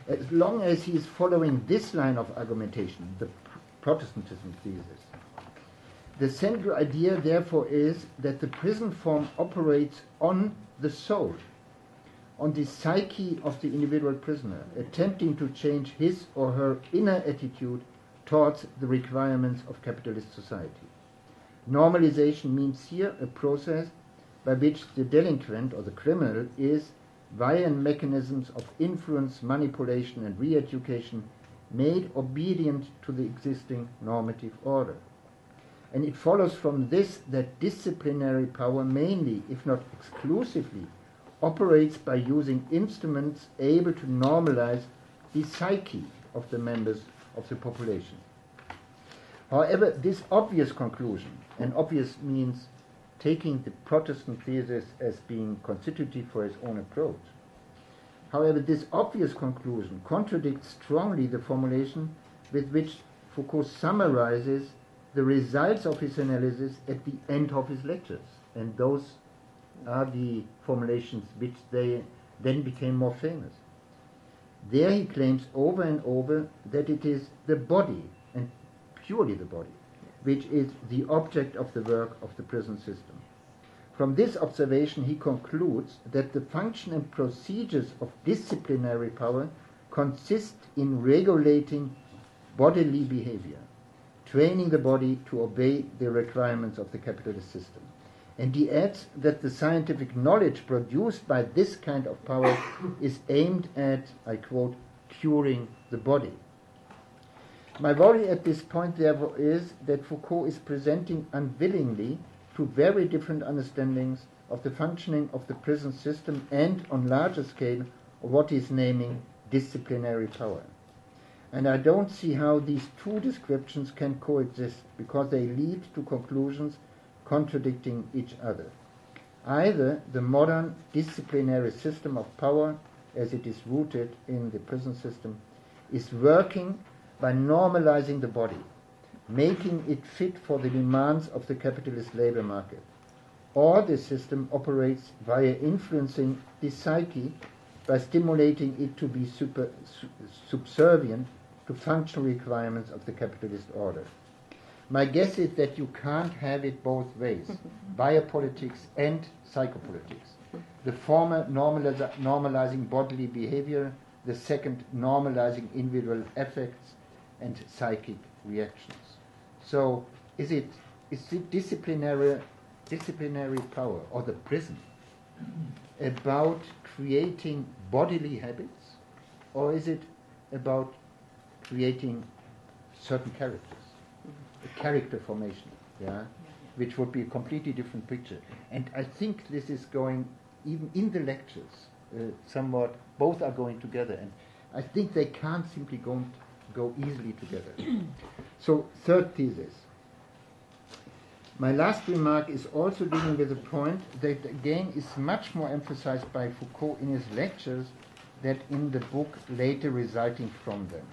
As long as he is following this line of argumentation, the Protestantism thesis, the central idea, therefore, is that the prison form operates on the soul, on the psyche of the individual prisoner, attempting to change his or her inner attitude towards the requirements of capitalist society. Normalization means here a process by which the delinquent or the criminal is, via mechanisms of influence, manipulation, and re-education, made obedient to the existing normative order. And it follows from this that disciplinary power mainly, if not exclusively, operates by using instruments able to normalize the psyche of the members of the population. However, this obvious conclusion, and obvious means taking the Protestant thesis as being constitutive for his own approach. However, this obvious conclusion contradicts strongly the formulation with which Foucault summarizes the results of his analysis at the end of his lectures. And those are the formulations which they then became more famous. There he claims over and over that it is the body, and purely the body, which is the object of the work of the prison system. From this observation he concludes that the function and procedures of disciplinary power consist in regulating bodily behavior, training the body to obey the requirements of the capitalist system. And he adds that the scientific knowledge produced by this kind of power is aimed at, I quote, curing the body. My worry at this point, therefore, is that Foucault is presenting unwillingly two very different understandings of the functioning of the prison system and, on larger scale, of what he is naming disciplinary power. And I don't see how these two descriptions can coexist, because they lead to conclusions contradicting each other. Either the modern disciplinary system of power, as it is rooted in the prison system, is working by normalizing the body, making it fit for the demands of the capitalist labor market, or the system operates via influencing the psyche by stimulating it to be subservient to functional requirements of the capitalist order. My guess is that you can't have it both ways, biopolitics and psychopolitics. The former normalizing bodily behavior, the second normalizing individual affects and psychic reactions. So is it disciplinary power, or the prison, about creating bodily habits, or is it about creating certain characters? A character formation, which would be a completely different picture. And I think this is going, even in the lectures, somewhat, both are going together. And I think they can't simply go easily together. So, third thesis. My last remark is also dealing with a point that, again, is much more emphasized by Foucault in his lectures than in the book later resulting from them.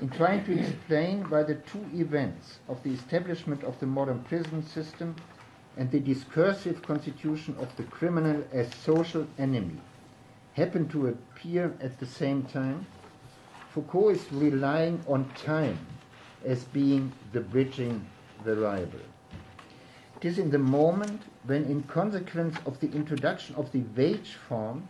in trying to explain why the two events of the establishment of the modern prison system and the discursive constitution of the criminal as social enemy happen to appear at the same time, Foucault is relying on time as being the bridging variable. It is in the moment when, in consequence of the introduction of the wage form,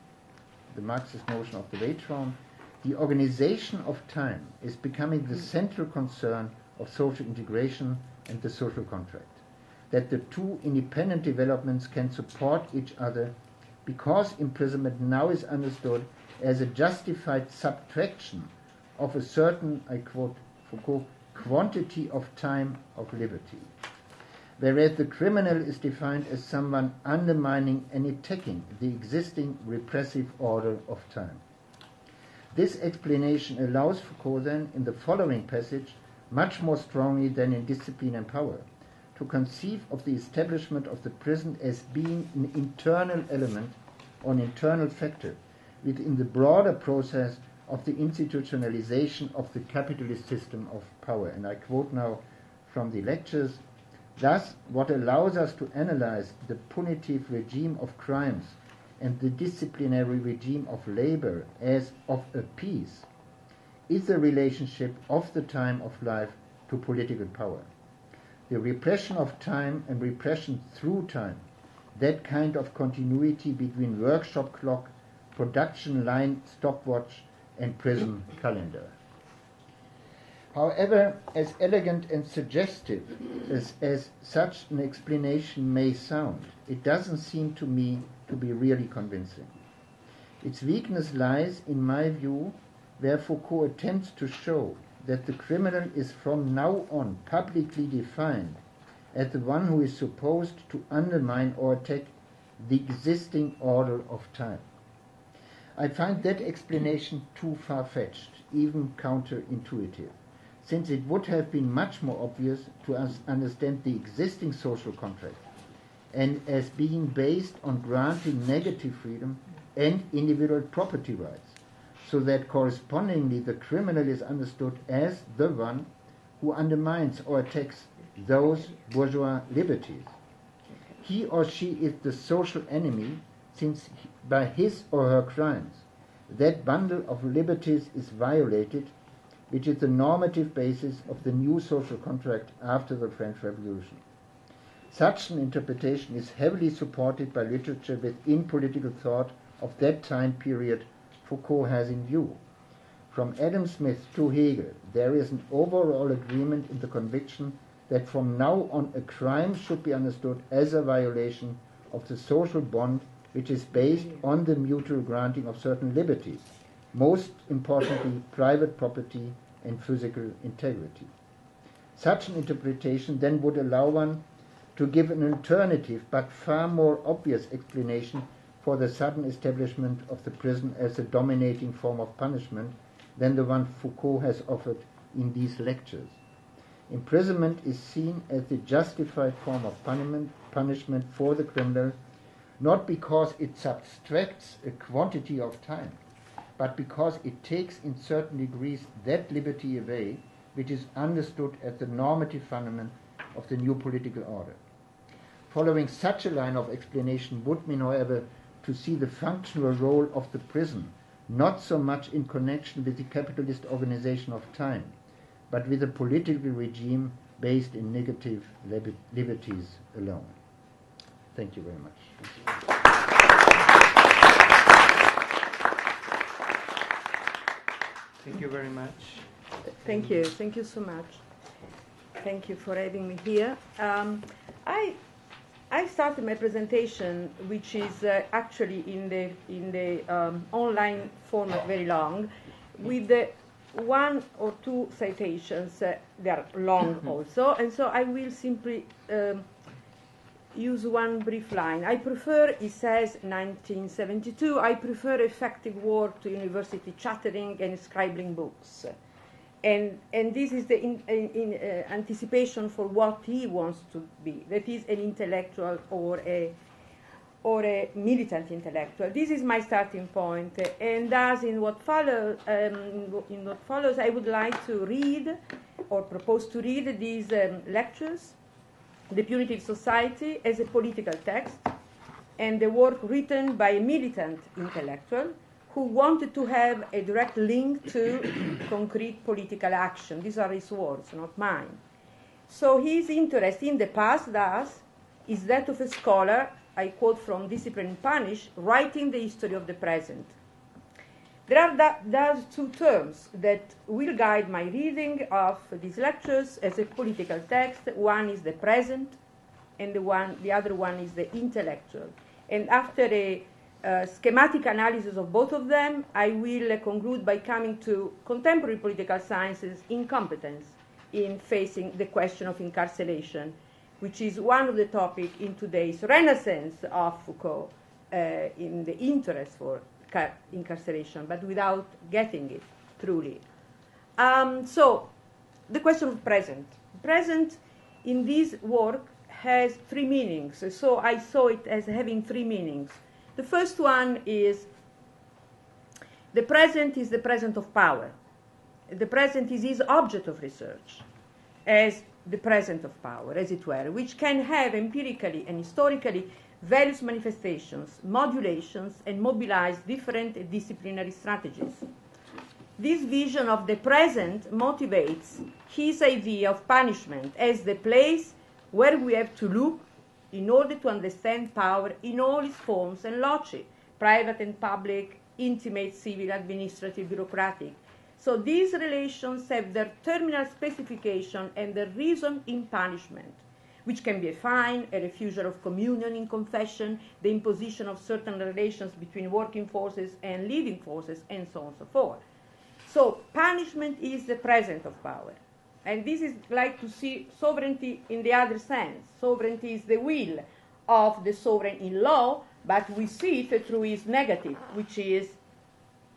the Marxist notion of the wage form, the organization of time is becoming the central concern of social integration and the social contract, that the two independent developments can support each other because imprisonment now is understood as a justified subtraction of a certain, I quote Foucault, quantity of time of liberty, whereas the criminal is defined as someone undermining and attacking the existing repressive order of time. This explanation allows Foucault then, in the following passage, much more strongly than in Discipline and Power, to conceive of the establishment of the prison as being an internal element or an internal factor within the broader process of the institutionalization of the capitalist system of power. And I quote now from the lectures, thus, what allows us to analyze the punitive regime of crimes and the disciplinary regime of labor as of a piece is the relationship of the time of life to political power. The repression of time and repression through time, that kind of continuity between workshop clock, production line stopwatch, and prison calendar. However, as elegant and suggestive as such an explanation may sound, it doesn't seem to me to be really convincing. Its weakness lies, in my view, where Foucault attempts to show that the criminal is from now on publicly defined as the one who is supposed to undermine or attack the existing order of time. I find that explanation too far-fetched, even counterintuitive, since it would have been much more obvious to us understand the existing social contract and as being based on granting negative freedom and individual property rights, so that correspondingly the criminal is understood as the one who undermines or attacks those bourgeois liberties. He or she is the social enemy, since by his or her crimes that bundle of liberties is violated, which is the normative basis of the new social contract after the French Revolution. Such an interpretation is heavily supported by literature within political thought of that time period Foucault has in view. From Adam Smith to Hegel, there is an overall agreement in the conviction that from now on a crime should be understood as a violation of the social bond which is based on the mutual granting of certain liberties, most importantly private property and physical integrity. Such an interpretation then would allow one to give an alternative but far more obvious explanation for the sudden establishment of the prison as a dominating form of punishment than the one Foucault has offered in these lectures. Imprisonment is seen as the justified form of punishment for the criminal, not because it subtracts a quantity of time, but because it takes in certain degrees that liberty away which is understood as the normative fundament of the new political order. Following such a line of explanation would mean, however, to see the functional role of the prison not so much in connection with the capitalist organization of time, but with a political regime based in negative liberties alone. Thank you very much. Thank you very much. Thank you. Thank you so much. Thank you for having me here. I started my presentation, which is actually in the online format, very long, with one or two citations. They are long also, and so I will simply use one brief line. I prefer, he says, 1972, I prefer effective work to university chattering and scribbling books. And this is the anticipation for what he wants to be, that is an intellectual or or a militant intellectual. This is my starting point, and thus in what follows, I would like to read or propose to read these lectures, The Punitive Society as a political text, and the work written by a militant intellectual who wanted to have a direct link to concrete political action. These are his words, not mine. So his interest in the past, thus, is that of a scholar, I quote from Discipline and Punish, writing the history of the present. There are thus two terms that will guide my reading of these lectures as a political text. One is the present, and the other one is the intellectual. And after a schematic analysis of both of them, I will conclude by coming to contemporary political science's incompetence in facing the question of incarceration, which is one of the topics in today's renaissance of Foucault in the interest for incarceration, but without getting it truly. So, the question of present. Present in this work has three meanings. So I saw it as having three meanings. The first one is the present is the present of power. The present is his object of research as the present of power, as it were, which can have empirically and historically various manifestations, modulations, and mobilize different disciplinary strategies. This vision of the present motivates his idea of punishment as the place where we have to look in order to understand power in all its forms and loci, private and public, intimate, civil, administrative, bureaucratic. So these relations have their terminal specification and their reason in punishment, which can be a fine, a refusal of communion in confession, the imposition of certain relations between working forces and living forces, and so on and so forth. So punishment is the present of power. And this is like to see sovereignty in the other sense. Sovereignty is the will of the sovereign in law, but we see it through its negative, which is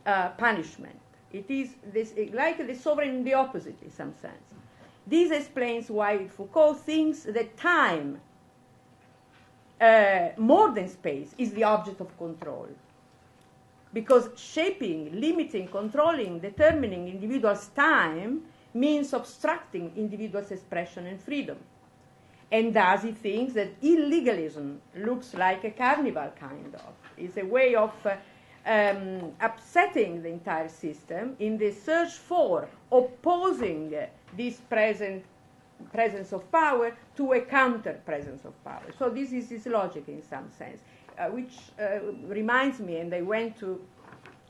punishment. It is this, like the sovereign in the opposite in some sense. This explains why Foucault thinks that time, more than space, is the object of control. Because shaping, limiting, controlling, determining individuals' time means obstructing individuals' expression and freedom. And thus he thinks that illegalism looks like a carnival, kind of. It's a way of upsetting the entire system in the search for opposing this presence of power to a counter presence of power. So this is his logic in some sense, which reminds me, and I went to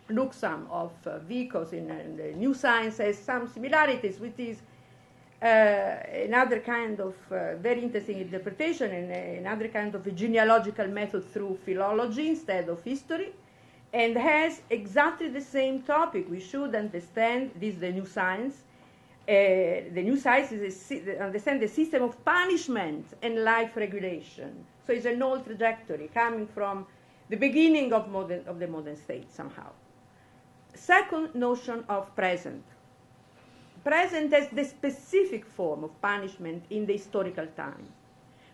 look some of Vico's in the New Science has some similarities with this another kind of very interesting interpretation and another kind of a genealogical method through philology instead of history, and has exactly the same topic. We should understand this, the new science. The new science is understand the system of punishment and life regulation. So it's an old trajectory coming from the beginning of the modern state somehow. Second notion of present. Present as the specific form of punishment in the historical time.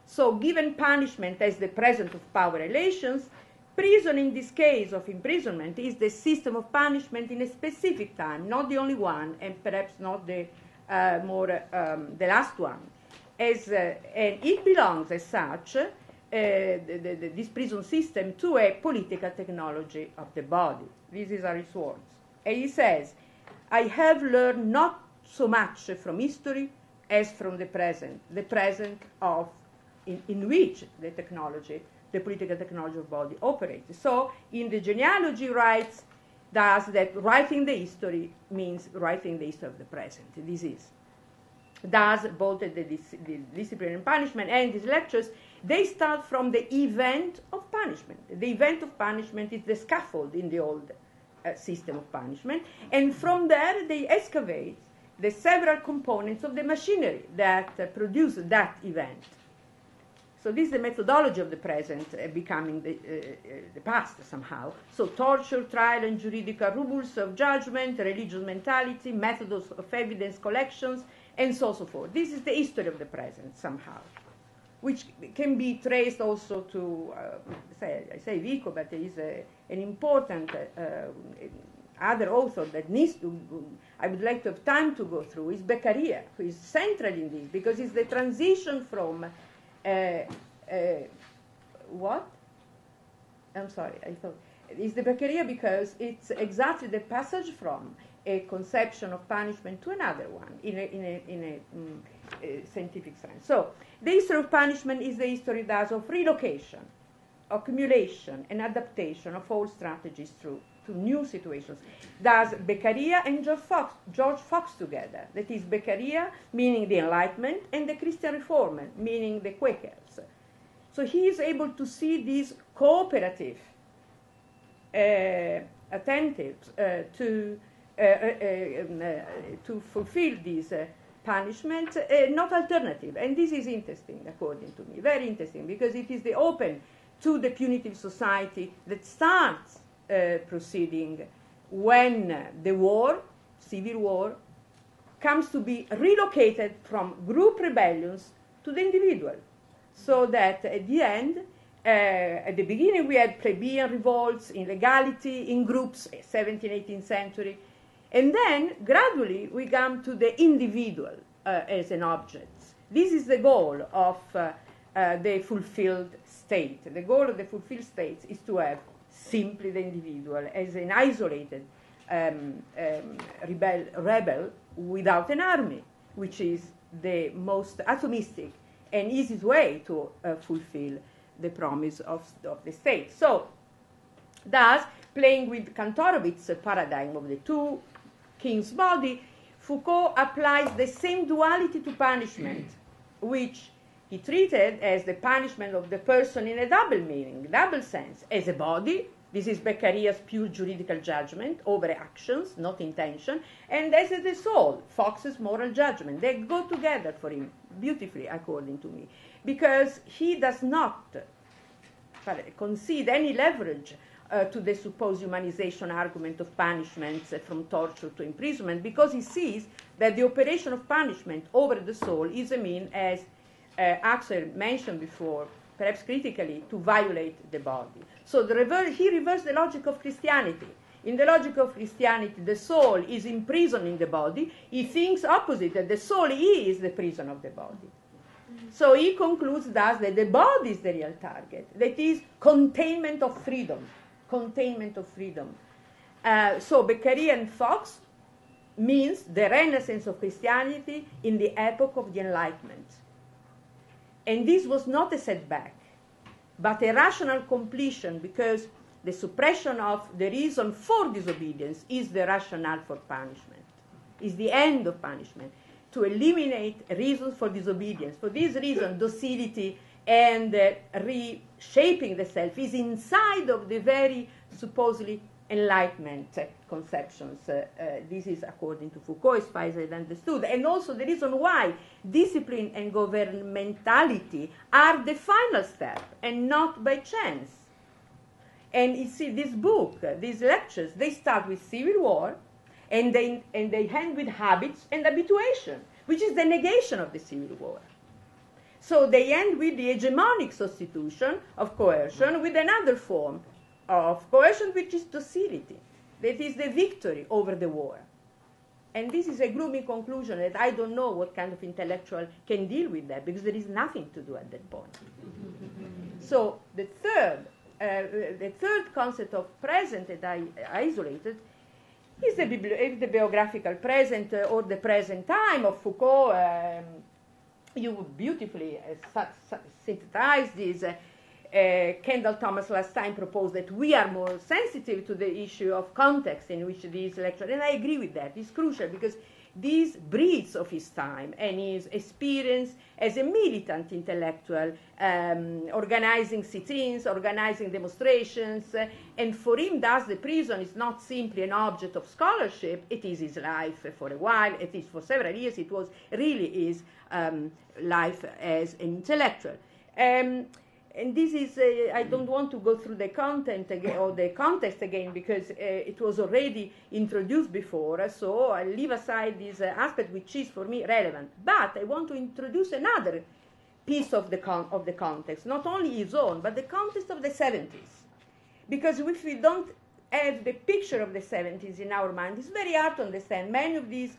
So given punishment as the present of power relations, prison in this case of imprisonment is the system of punishment in a specific time, not the only one, and perhaps not the the last one. And it belongs as such, this prison system, to a political technology of the body. This is his words. And he says, I have learned not so much from history as from the present of in which the technology, the political technology of body operates. So in the genealogy writes thus that writing the history means writing the history of the present. This is. Thus, both the discipline and punishment and these lectures, they start from the event of punishment. The event of punishment is the scaffold in the old system of punishment, and from there they excavate the several components of the machinery that produce that event. So this is the methodology of the present becoming the past somehow. So torture, trial, and juridical rules of judgment, religious mentality, methods of evidence collections, and so forth. This is the history of the present somehow. which can be traced also to, I say Vico, but there is an important other author that needs to, I would like to have time to go through, is Beccaria, who is central in this, because it's the transition from, what? I'm sorry, I thought, it's the Beccaria because it's exactly the passage from a conception of punishment to another one in a scientific sense. So the history of punishment is the history thus of relocation, accumulation, and adaptation of all strategies to new situations. Thus Beccaria and George Fox together. That is Beccaria, meaning the Enlightenment, and the Christian Reformer, meaning the Quakers. So he is able to see these cooperative attempts to fulfill these punishments, not alternative. And this is interesting, according to me, very interesting, because it is the open to the punitive society that starts proceeding when the war, civil war, comes to be relocated from group rebellions to the individual. So that at the end, at the beginning we had plebeian revolts, illegality in groups, 17th, 18th century, and then gradually we come to the individual as an object. This is the goal of the fulfilled state. The goal of the fulfilled state is to have simply the individual as an isolated rebel without an army, which is the most atomistic and easiest way to fulfill the promise of the state. So, thus, playing with Kantorowicz's paradigm of the two king's body, Foucault applies the same duality to punishment, which he treated as the punishment of the person in a double meaning, double sense, as a body. This is Beccaria's pure juridical judgment over actions, not intention, and as the soul, Fox's moral judgment. They go together for him beautifully, according to me, because he does not concede any leverage to the supposed humanization argument of punishments from torture to imprisonment, because he sees that the operation of punishment over the soul is a mean, as Axel mentioned before, perhaps critically, to violate the body. So he reversed the logic of Christianity. In the logic of Christianity, the soul is imprisoned in the body. He thinks opposite, that the soul is the prison of the body. So he concludes thus that the body is the real target. That is containment of freedom. Containment of freedom. So Beccaria and Fox means the renaissance of Christianity in the epoch of the Enlightenment. And this was not a setback, but a rational completion, because the suppression of the reason for disobedience is the rationale for punishment, is the end of punishment, to eliminate reasons for disobedience. For this reason, docility and reshaping the self is inside of the very supposedly Enlightenment conceptions. This is according to Foucault, as far as I understood. And also the reason why discipline and governmentality are the final step and not by chance. And you see, this book, these lectures, they start with civil war and they end with habits and habituation, which is the negation of the civil war. So they end with the hegemonic substitution of coercion with another form of coercion, which is docility. That is the victory over the war. And this is a gloomy conclusion that I don't know what kind of intellectual can deal with that, because there is nothing to do at that point. So the third concept of present that I isolated is the biographical present or the present time of Foucault. You beautifully synthesized this. Kendall Thomas last time proposed that we are more sensitive to the issue of context in which these lectures, and I agree with that. It's crucial because this breeds of his time and his experience as a militant intellectual, organizing sit-ins, organizing demonstrations, and for him thus the prison is not simply an object of scholarship, it is his life for a while, at least for several years, it was really his life as an intellectual. And this is, I don't want to go through the content again, or the context again, because it was already introduced before, so I leave aside this aspect which is for me relevant. But I want to introduce another piece of the context, not only his own, but the context of the 70s. Because if we don't have the picture of the 70s in our mind, it's very hard to understand many of these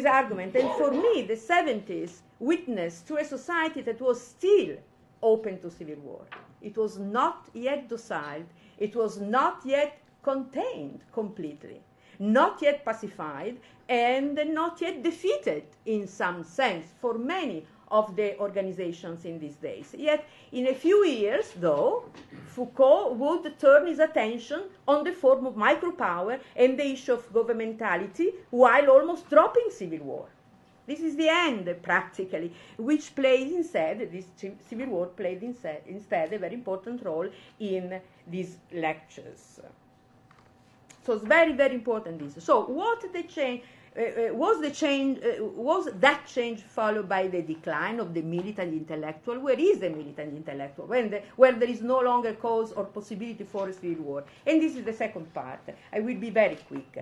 arguments. And for me, the 70s witnessed to a society that was still open to civil war. It was not yet docile. It was not yet contained completely, not yet pacified, and not yet defeated in some sense for many of the organizations in these days. Yet, in a few years, though, Foucault would turn his attention on the form of micropower and the issue of governmentality, while almost dropping civil war. This is the end, practically, which plays instead, this civil war played instead a very important role in these lectures. So it's very, very important, this. So what the change... was that change followed by the decline of the militant intellectual? Where is the militant intellectual? Where there is no longer cause or possibility for a civil war? And this is the second part. I will be very quick.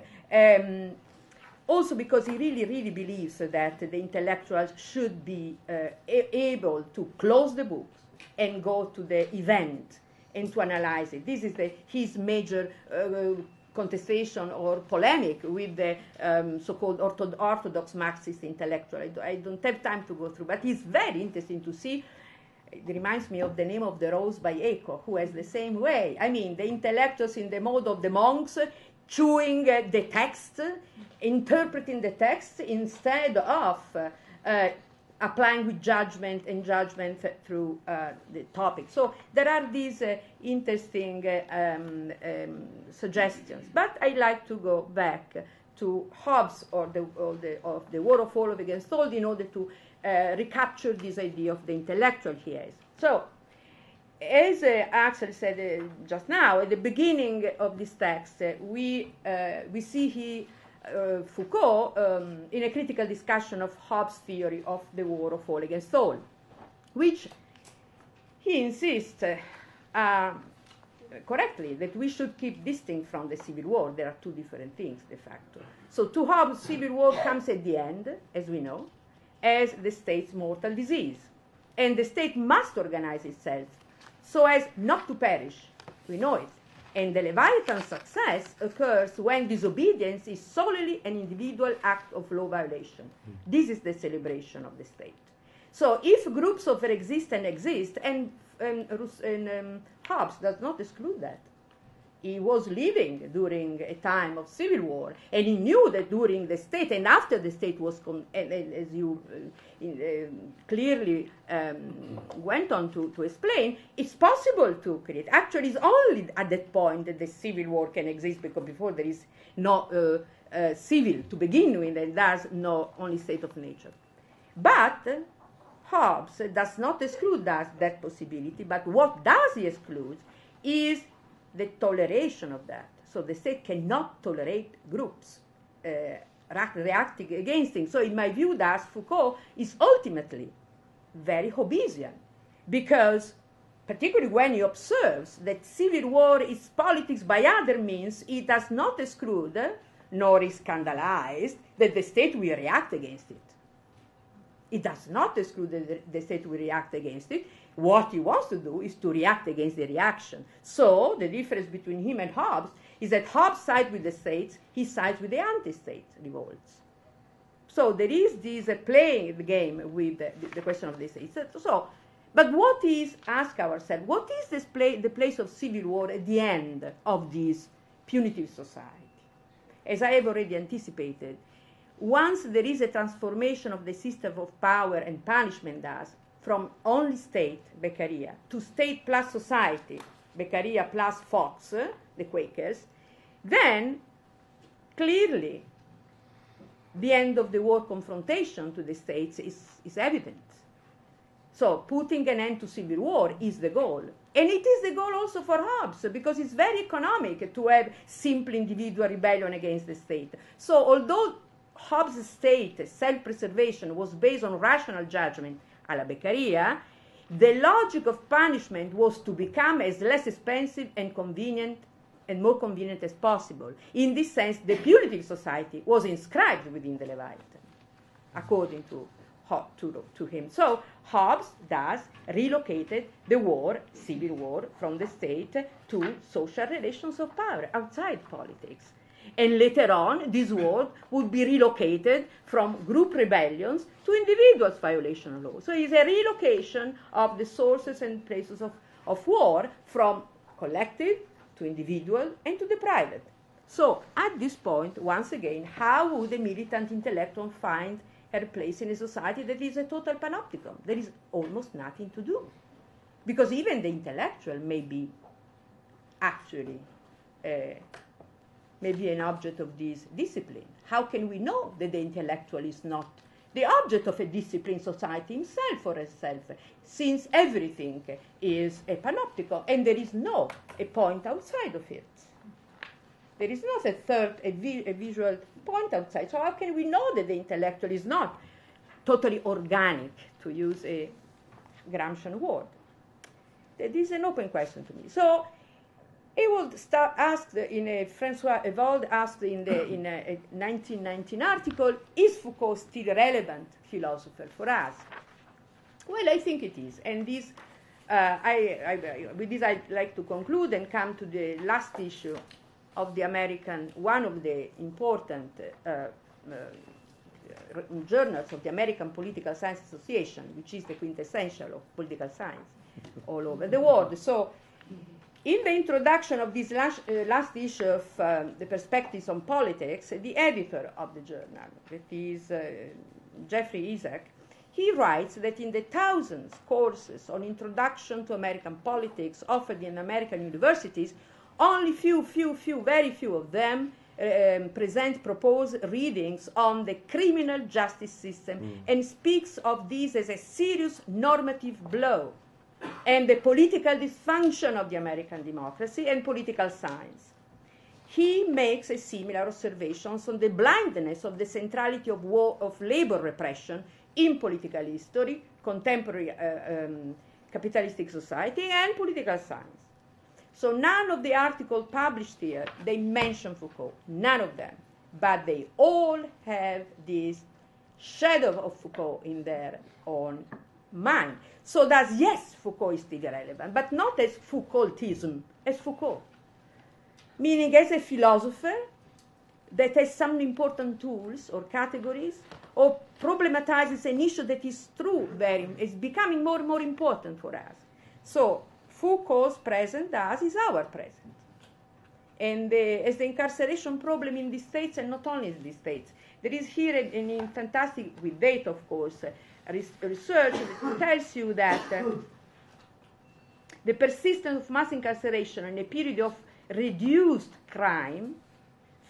Also because he really, really believes that the intellectuals should be able to close the books and go to the event and to analyze it. This is his major contestation or polemic with the so-called orthodox Marxist intellectual. I don't have time to go through, but it's very interesting to see. It reminds me of The Name of the Rose by Eco, who has the same way. I mean, the intellectuals in the mode of the monks, chewing the text, interpreting the text instead of applying with judgment and judgment through the topic. So there are these interesting suggestions. But I like to go back to Hobbes of the War of All Against All in order to recapture this idea of the intellectual he has. So, as Axel said just now, at the beginning of this text, we see Foucault in a critical discussion of Hobbes' theory of the war of all against all, which he insists correctly that we should keep distinct from the civil war. There are two different things, de facto. So to Hobbes, civil war comes at the end, as we know, as the state's mortal disease. And the state must organize itself so as not to perish. We know it. And the Leviathan success occurs when disobedience is solely an individual act of law violation. This is the celebration of the state. So if groups overexist and exist, and Hobbes does not exclude that. He was living during a time of civil war, and he knew that during the state and after the state was, as you clearly went on to explain, it's possible to create. Actually, it's only at that point that the civil war can exist, because before there is no civil to begin with, and there's no only state of nature. But Hobbes does not exclude that possibility, but what does he exclude is the toleration of that. So the state cannot tolerate groups reacting against things. So in my view, thus, Foucault is ultimately very Hobbesian, because particularly when he observes that civil war is politics by other means, he does not exclude, nor is scandalized, that the state will react against it. It does not exclude that the state will react against it. What he wants to do is to react against the reaction. So the difference between him and Hobbes is that Hobbes sides with the states, he sides with the anti-state revolts. So there is this playing the game with the question of the states. So, but what is, ask ourselves, what is the place of civil war at the end of this punitive society? As I have already anticipated, once there is a transformation of the system of power and punishment, thus, from only state, Beccaria, to state plus society, Beccaria plus Fox, the Quakers, then clearly the end of the war confrontation to the states is evident. So putting an end to civil war is the goal. And it is the goal also for Hobbes, because it's very economic to have simple individual rebellion against the state. So although Hobbes' state self-preservation was based on rational judgment, a la Beccaria, the logic of punishment was to become as less expensive and convenient and more convenient as possible. In this sense, the punitive society was inscribed within the Leviathan, according to to him. So Hobbes thus relocated the war, civil war, from the state to social relations of power outside politics. And later on, this war would be relocated from group rebellions to individuals' violation of law. So it's a relocation of the sources and places of war from collective to individual and to the private. So at this point, once again, how would a militant intellectual find her place in a society that is a total panopticon? There is almost nothing to do. Because even the intellectual may be actually maybe an object of this discipline. How can we know that the intellectual is not the object of a discipline society himself or herself, since everything is a panopticon and there is no a point outside of it? There is not a visual point outside. So how can we know that the intellectual is not totally organic, to use a Gramscian word? That is an open question to me. So Ewald asked François Ewald asked in a 1919 article, is Foucault still a relevant philosopher for us? Well, I think it is. And this, with this I'd like to conclude and come to the last issue of the one of the important journals of the American Political Science Association, which is the quintessential of political science all over the world. So in the introduction of this last issue of the Perspectives on Politics, the editor of the journal, that is Jeffrey Isaac, he writes that in the thousands of courses on introduction to American politics offered in American universities, only very few of them propose readings on the criminal justice system and speaks of this as a serious normative blow and the political dysfunction of the American democracy and political science. He makes a similar observations on the blindness of the centrality of labor repression in political history, contemporary capitalistic society, and political science. So none of the articles published here, they mention Foucault, none of them, but they all have this shadow of Foucault in their own mind. So that, yes, Foucault is still relevant, but not as Foucaultism, as Foucault. Meaning as a philosopher that has some important tools or categories, or problematizes an issue that is is becoming more and more important for us. So Foucault's present thus is our present. And as the incarceration problem in the States, and not only in the States, there is here a fantastic, with data of course, research that tells you that the persistence of mass incarceration in a period of reduced crime,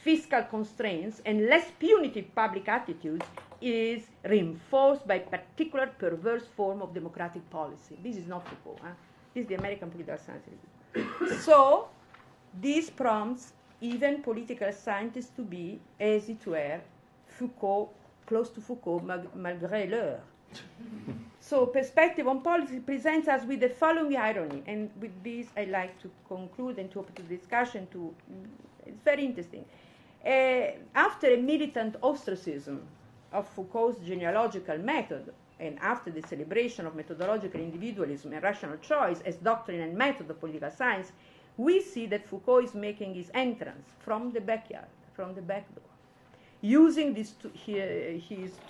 fiscal constraints, and less punitive public attitudes is reinforced by particular perverse form of democratic policy. This is not Foucault. This is the American Political Science Review. So this prompts even political scientists to be, as it were, Foucault, close to Foucault, malgré l'heure. So Perspective on Politics presents us with the following irony, and with this I'd like to conclude and to open the discussion to, it's very interesting. After a militant ostracism of Foucault's genealogical method, and after the celebration of methodological individualism and rational choice as doctrine and method of political science, we see that Foucault is making his entrance from the backyard, from the back door, using his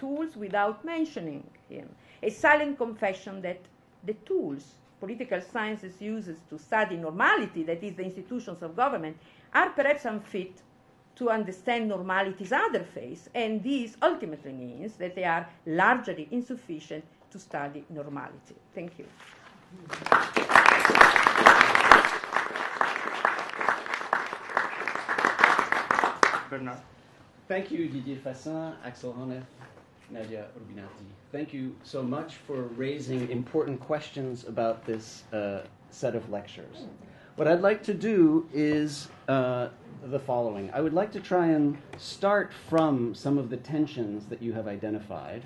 tools without mentioning him. A silent confession that the tools political sciences uses to study normality, that is, the institutions of government, are perhaps unfit to understand normality's other face, and this ultimately means that they are largely insufficient to study normality. Thank you. Bernard. Thank you, Didier Fassin, Axel Honneth, Nadia Urbinati. Thank you so much for raising important questions about this set of lectures. What I'd like to do is the following. I would like to try and start from some of the tensions that you have identified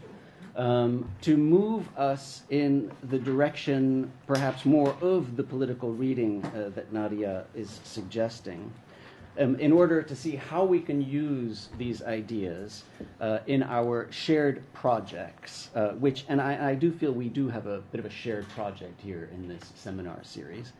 to move us in the direction perhaps more of the political reading that Nadia is suggesting. in order to see how we can use these ideas in our shared projects, and I do feel we do have a bit of a shared project here in this seminar series,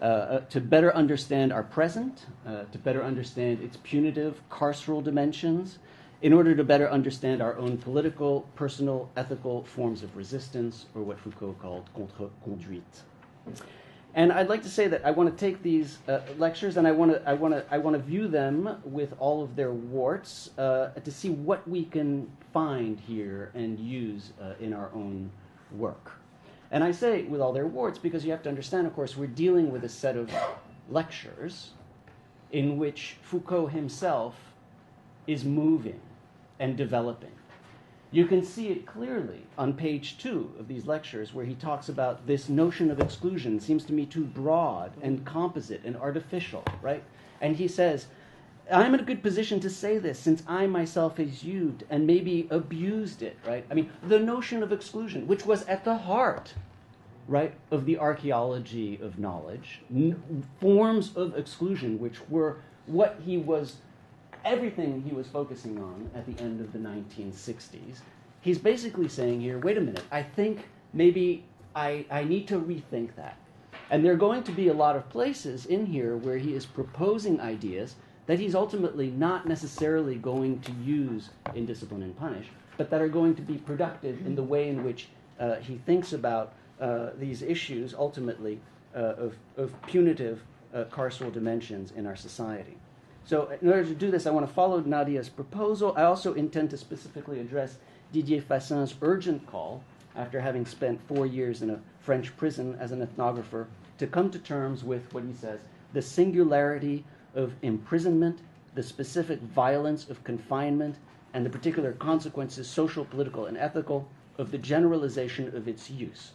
to better understand our present, to better understand its punitive, carceral dimensions, in order to better understand our own political, personal, ethical forms of resistance, or what Foucault called contre-conduite. And I'd like to say that I want to take these lectures and I want to view them with all of their warts to see what we can find here and use in our own work. And I say with all their warts because you have to understand, of course, we're dealing with a set of lectures in which Foucault himself is moving and developing. You can see it clearly on page 2 of these lectures where he talks about this notion of exclusion seems to me too broad and composite and artificial, right? And he says, I'm in a good position to say this since I myself has used and maybe abused it, right? I mean, the notion of exclusion, which was at the heart, right, of the archaeology of knowledge, forms of exclusion which were what he was everything he was focusing on at the end of the 1960s, he's basically saying here, wait a minute, I think maybe I need to rethink that. And there are going to be a lot of places in here where he is proposing ideas that he's ultimately not necessarily going to use in Discipline and Punish, but that are going to be productive in the way in which he thinks about these issues, ultimately, of punitive carceral dimensions in our society. So in order to do this, I want to follow Nadia's proposal. I also intend to specifically address Didier Fassin's urgent call, after having spent 4 years in a French prison as an ethnographer, to come to terms with what he says, the singularity of imprisonment, the specific violence of confinement, and the particular consequences, social, political, and ethical, of the generalization of its use.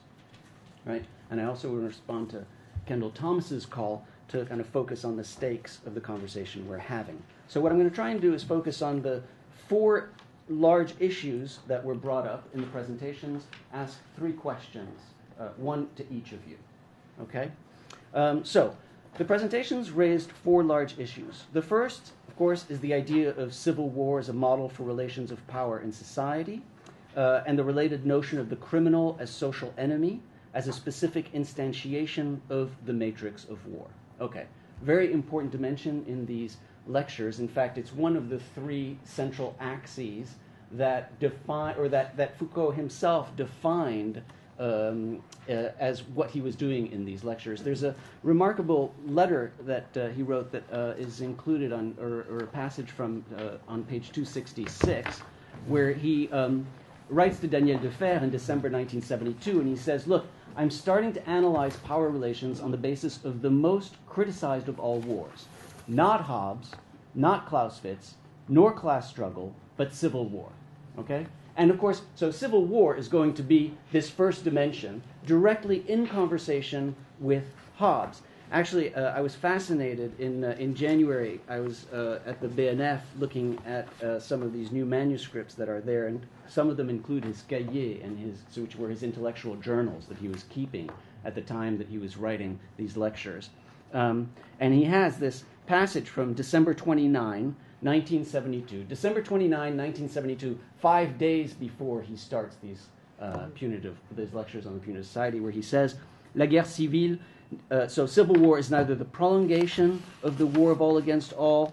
Right? And I also will respond to Kendall Thomas's call to kind of focus on the stakes of the conversation we're having. So what I'm going to try and do is focus on the 4 large issues that were brought up in the presentations, ask 3 questions, one to each of you. Okay? So the presentations raised 4 large issues. The first, of course, is the idea of civil war as a model for relations of power in society, and the related notion of the criminal as social enemy, as a specific instantiation of the matrix of war. Okay, very important dimension in these lectures. In fact, it's one of the 3 central axes that define, or that Foucault himself defined as what he was doing in these lectures. There's a remarkable letter that he wrote that is included on, or a passage from on page 266, where he writes to Daniel Defer in December 1972, and he says, look, I'm starting to analyze power relations on the basis of the most criticized of all wars. Not Hobbes, not Clausewitz, nor class struggle, but civil war. Okay? And of course, so civil war is going to be this first dimension directly in conversation with Hobbes. Actually, I was fascinated in January. I was at the BNF looking at some of these new manuscripts that are there, and some of them include his cahiers and which were his intellectual journals that he was keeping at the time that he was writing these lectures. And he has this passage from December 29, 1972. December 29, 1972, 5 days before he starts these lectures on the punitive society, where he says, La guerre civile. So civil war is neither the prolongation of the war of all against all.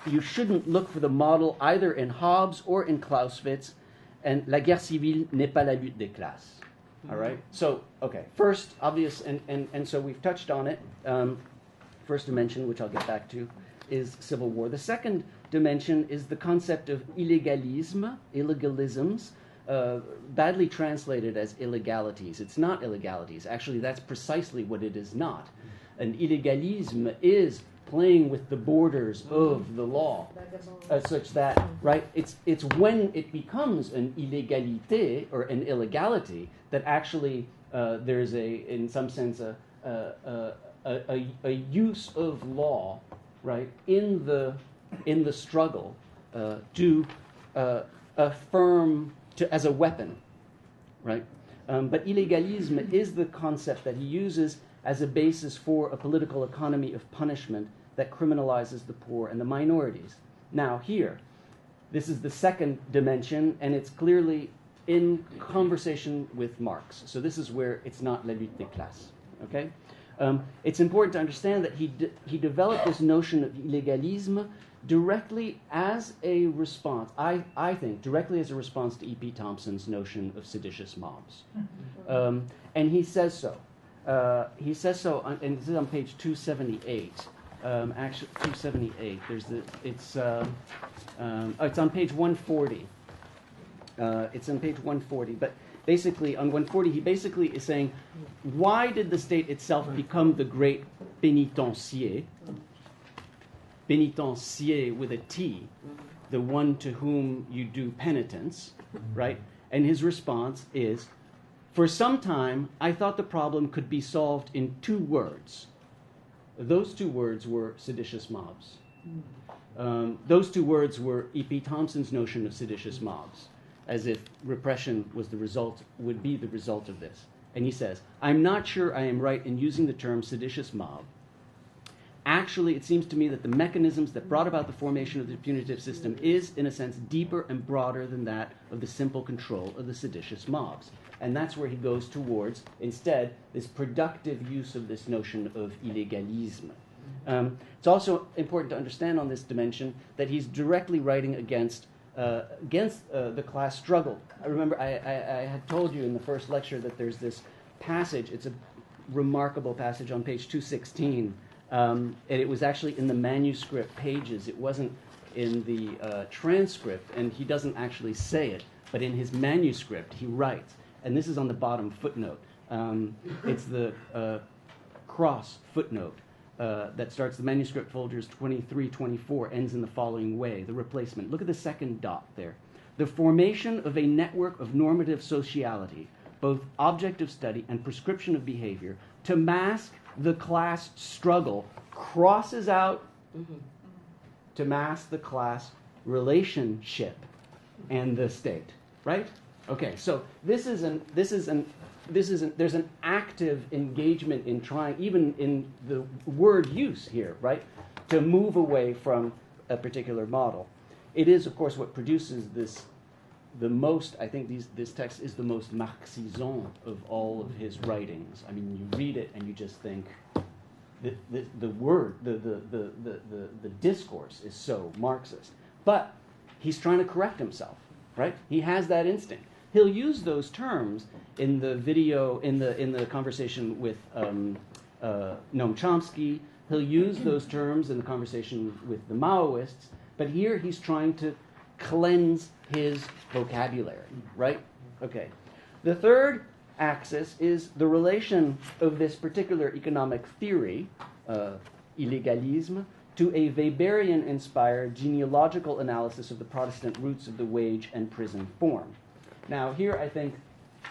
You shouldn't look for the model either in Hobbes or in Clausewitz. And la guerre civile n'est pas la lutte des classes. All right? So, okay. First, obvious, and so we've touched on it. First dimension, which I'll get back to, is civil war. The second dimension is the concept of illegalisms, badly translated as illegalities. It's not illegalities. Actually, that's precisely what it is not. An illegalisme is playing with the borders of the law, such that, right, it's when it becomes an illégalité or an illegality that actually there's in some sense a use of law, right, in the struggle to affirm as a weapon, right? But illégalisme is the concept that he uses as a basis for a political economy of punishment that criminalizes the poor and the minorities. Now here, this is the second dimension, and it's clearly in conversation with Marx. So this is where it's not la lutte des classes, okay? It's important to understand that he developed this notion of illégalisme directly as a response, I think, directly as a response to E.P. Thompson's notion of seditious mobs. And he says so. And this is on page 278. Actually, 278. It's on page 140. It's on page 140. But basically, on 140, he basically is saying, why did the state itself become the great pénitencier? Pénitencier with a T, the one to whom you do penitence, right? And his response is, for some time, I thought the problem could be solved in 2 words. Those 2 words were seditious mobs. Those 2 words were E.P. Thompson's notion of seditious mobs, as if repression was would be the result of this. And he says, I'm not sure I am right in using the term seditious mob. Actually, it seems to me that the mechanisms that brought about the formation of the punitive system is, in a sense, deeper and broader than that of the simple control of the seditious mobs. And that's where he goes towards, instead, this productive use of this notion of illégalisme. It's also important to understand on this dimension that he's directly writing against the class struggle. I remember I had told you in the first lecture that there's this passage, it's a remarkable passage on page 216, and it was actually in the manuscript pages. It wasn't in the transcript, and he doesn't actually say it, but in his manuscript he writes, and this is on the bottom footnote. It's the cross footnote that starts the manuscript Folgers 23-24, ends in the following way, the replacement. Look at the second dot there. The formation of a network of normative sociality, both object of study and prescription of behavior, to mask the class struggle, crosses out to mask the class relationship and the state, right? Okay, so there's an active engagement in trying, even in the word use here, right, to move away from a particular model. It is, of course, what produces this, the most, I think this text is the most Marxisant of all of his writings. I mean, you read it and you just think, the word, the discourse is so Marxist. But he's trying to correct himself, right? He has that instinct. He'll use those terms in the video, in the conversation with Noam Chomsky. He'll use those terms in the conversation with the Maoists. But here he's trying to cleanse his vocabulary, right? Okay. The third axis is the relation of this particular economic theory, illégalisme, to a Weberian-inspired genealogical analysis of the Protestant roots of the wage and prison form. Now, here I think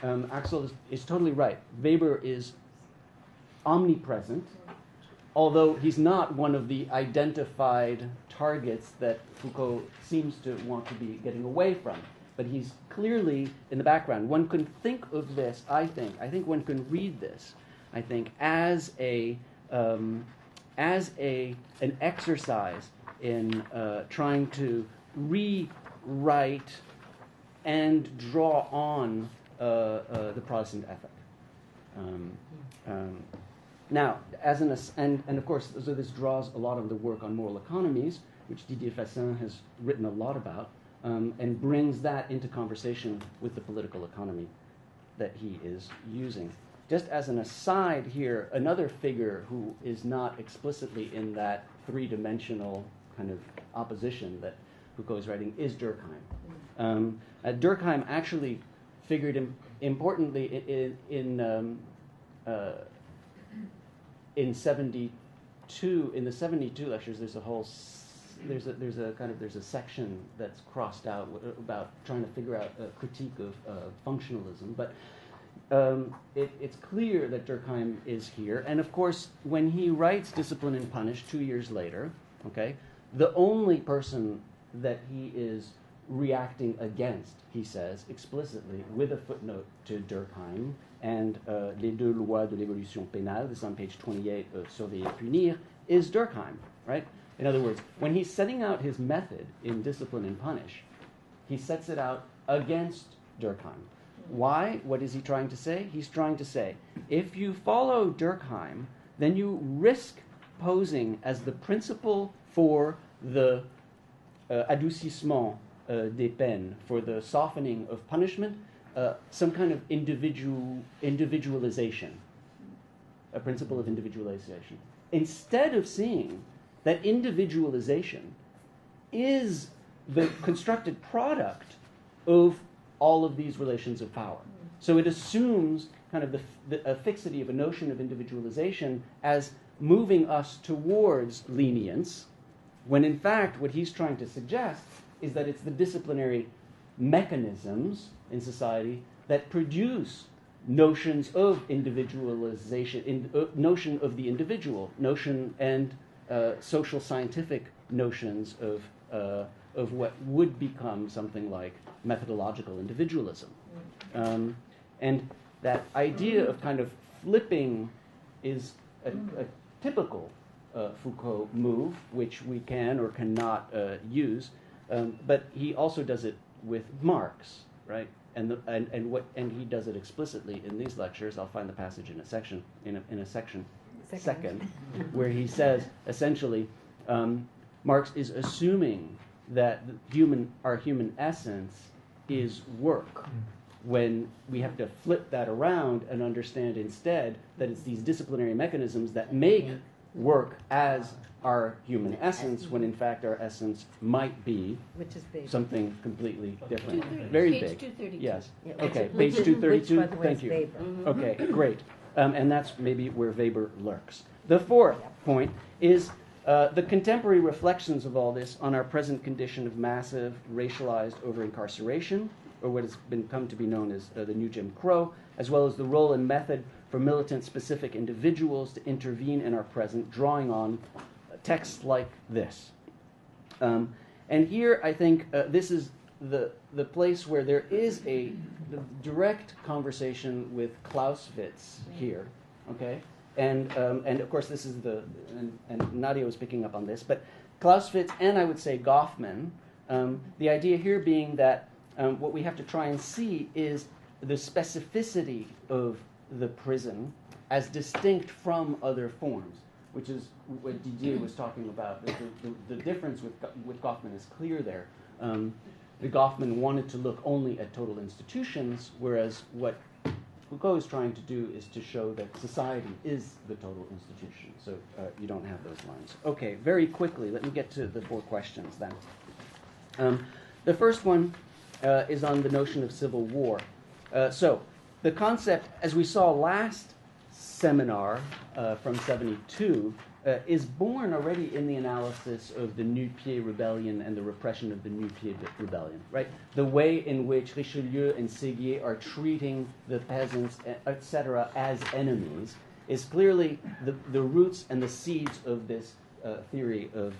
Axel is totally right. Weber is omnipresent, although he's not one of the identified targets that Foucault seems to want to be getting away from. But he's clearly in the background. One can think of this, I think one can read this, I think, as an exercise in trying to rewrite and draw on the Protestant ethic. Now, and of course, so this draws a lot of the work on moral economies, which Didier Fassin has written a lot about, and brings that into conversation with the political economy that he is using. Just as an aside here, another figure who is not explicitly in that three-dimensional kind of opposition that Foucault is writing is Durkheim. Durkheim actually figured importantly in 72. In the 72 lectures, there's a section that's crossed out about trying to figure out a critique of functionalism, but it's clear that Durkheim is here. And of course, when he writes Discipline and Punish 2 years later, okay, the only person that he is reacting against, he says explicitly, with a footnote to Durkheim and Les deux lois de l'évolution pénale, this is on page 28 of Surveiller et Punir, is Durkheim, right? In other words, when he's setting out his method in Discipline and Punish, he sets it out against Durkheim. Why? What is he trying to say? He's trying to say, if you follow Durkheim, then you risk posing as the principle for the adoucissement des peines, for the softening of punishment, some kind of individualization, a principle of individualization. Instead of seeing that individualization is the constructed product of all of these relations of power. So it assumes kind of a fixity of a notion of individualization as moving us towards lenience, when in fact what he's trying to suggest is that it's the disciplinary mechanisms in society that produce notions of individualization, notion of the individual, notion and social scientific notions of what would become something like methodological individualism. And that idea of kind of flipping is a typical Foucault move, which we can or cannot use, but he also does it with Marx, right? And he does it explicitly in these lectures. I'll find the passage in a section second, where he says essentially, Marx is assuming that our human essence is work, when we have to flip that around and understand instead that it's these disciplinary mechanisms that make work as our human essence, when in fact our essence might be something completely different. Very big. Page 232. Yes. Yeah. Okay, page 232. Which, by the way, Thank is you. Weber. Okay, great. And that's maybe where Weber lurks. The fourth point is the contemporary reflections of all this on our present condition of massive racialized over-incarceration, or what has come to be known as the new Jim Crow, as well as the role and method for militant specific individuals to intervene in our present, drawing on texts like this. And here I think this is the place where there is the direct conversation with Clausewitz here, okay? And of course this is and Nadia was picking up on this, but Clausewitz and I would say Goffman, the idea here being that what we have to try and see is the specificity of the prison as distinct from other forms, which is what Didier was talking about. The difference with Goffman is clear there. The Goffman wanted to look only at total institutions, whereas what Foucault is trying to do is to show that society is the total institution. So you don't have those lines. Okay, very quickly, let me get to the four questions then. The first one is on the notion of civil war. So the concept, as we saw last seminar from 72, is born already in the analysis of the Nu-Pieds rebellion and the repression of the Nu-Pieds rebellion, right? The way in which Richelieu and Séguier are treating the peasants, etc., as enemies is clearly the roots and the seeds of this theory of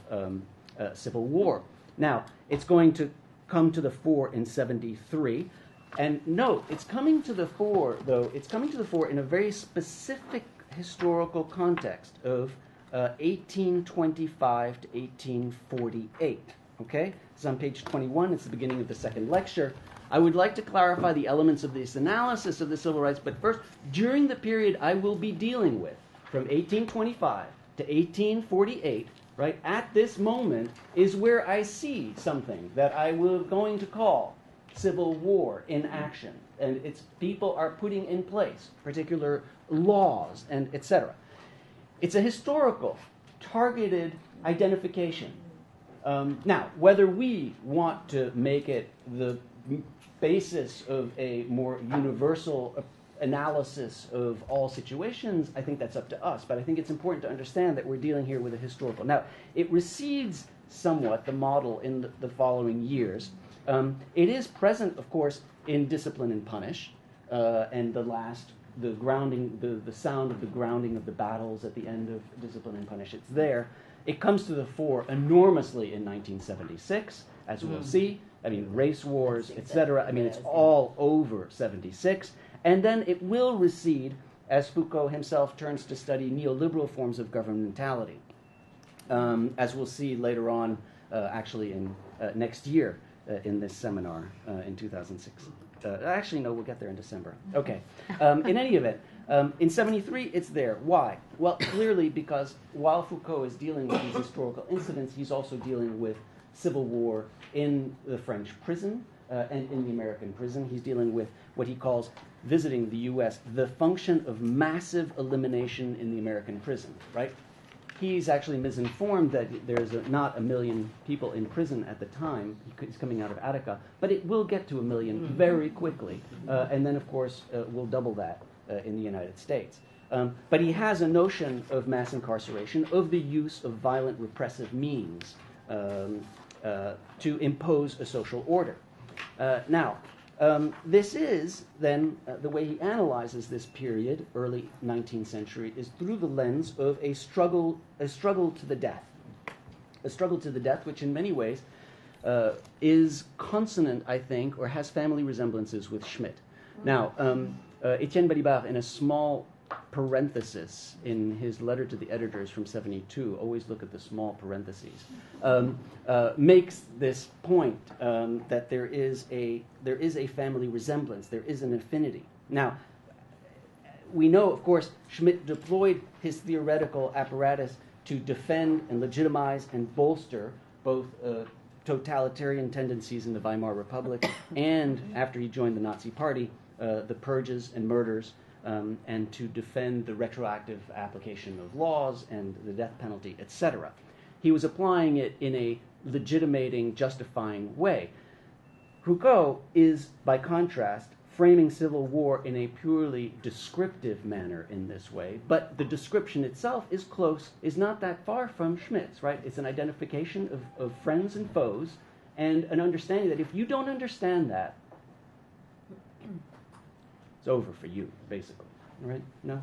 civil war. Now, it's going to come to the fore in 73. And note, it's coming to the fore, though, it's coming to the fore in a very specific historical context of 1825 to 1848. Okay? It's on page 21. It's the beginning of the second lecture. I would like to clarify the elements of this analysis of the civil rights, but first, during the period I will be dealing with, from 1825 to 1848, right, at this moment is where I see something that I will going to call civil war in action, and it's people are putting in place particular laws and etc. It's a historical, targeted identification. Now, whether we want to make it the basis of a more universal analysis of all situations, I think that's up to us. But I think it's important to understand that we're dealing here with a historical. Now, it recedes somewhat the model in the following years. It is present, of course, in Discipline and Punish, and the grounding, the sound of the grounding of the battles at the end of Discipline and Punish. It's there. It comes to the fore enormously in 1976, as we'll see. I mean, race wars, etc. I mean, it's all over 76. And then it will recede as Foucault himself turns to study neoliberal forms of governmentality. as we'll see later on, actually in next year in this seminar in 2006. Actually, no, we'll get there in December. Okay. In any event, in 73, it's there. Why? Well, clearly because while Foucault is dealing with these historical incidents, he's also dealing with civil war in the French prison and in the American prison. He's dealing with what he calls, visiting the U.S., the function of massive elimination in the American prison, right? He's actually misinformed that there's not 1 million people in prison at the time. He's coming out of Attica, but it will get to 1 million very quickly, and then, of course, we'll double that in the United States. But he has a notion of mass incarceration, of the use of violent repressive means to impose a social order. Now, this is then the way he analyzes this period, early 19th century, is through the lens of a struggle to the death, which in many ways is consonant, I think, or has family resemblances with Schmitt. Now, Etienne Balibar, in a small parenthesis in his letter to the editors from 72, always look at the small parentheses, makes this point that there is a family resemblance, there is an affinity. Now, we know, of course, Schmitt deployed his theoretical apparatus to defend and legitimize and bolster both totalitarian tendencies in the Weimar Republic and, after he joined the Nazi Party, the purges and murders, and to defend the retroactive application of laws and the death penalty, etc. He was applying it in a legitimating, justifying way. Foucault is, by contrast, framing civil war in a purely descriptive manner in this way, but the description itself is not that far from Schmitt's, right? It's an identification of friends and foes, and an understanding that if you don't understand that, it's over for you, basically, right? No,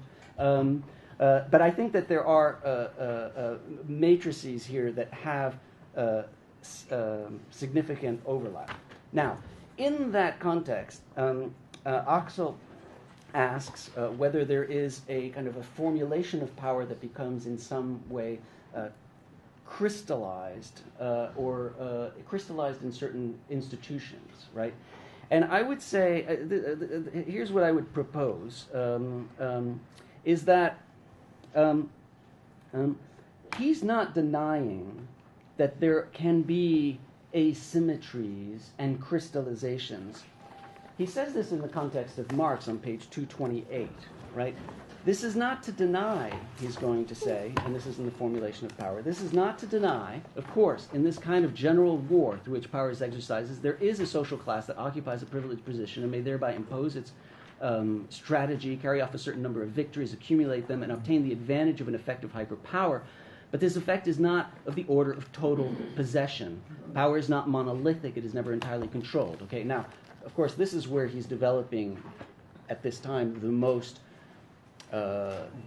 but I think that there are matrices here that have significant overlap. Now, in that context, Axel asks whether there is a kind of a formulation of power that becomes in some way crystallized or crystallized in certain institutions, right? And I would say, here's what I would propose, is that he's not denying that there can be asymmetries and crystallizations. He says this in the context of Marx on page 228, right? This is not to deny, he's going to say, and this is in the formulation of power, this is not to deny, of course, in this kind of general war through which power is exercised, there is a social class that occupies a privileged position and may thereby impose its strategy, carry off a certain number of victories, accumulate them, and obtain the advantage of an effective hyperpower. But this effect is not of the order of total possession. Power is not monolithic, it is never entirely controlled. Okay, now, of course, this is where he's developing, at this time, the most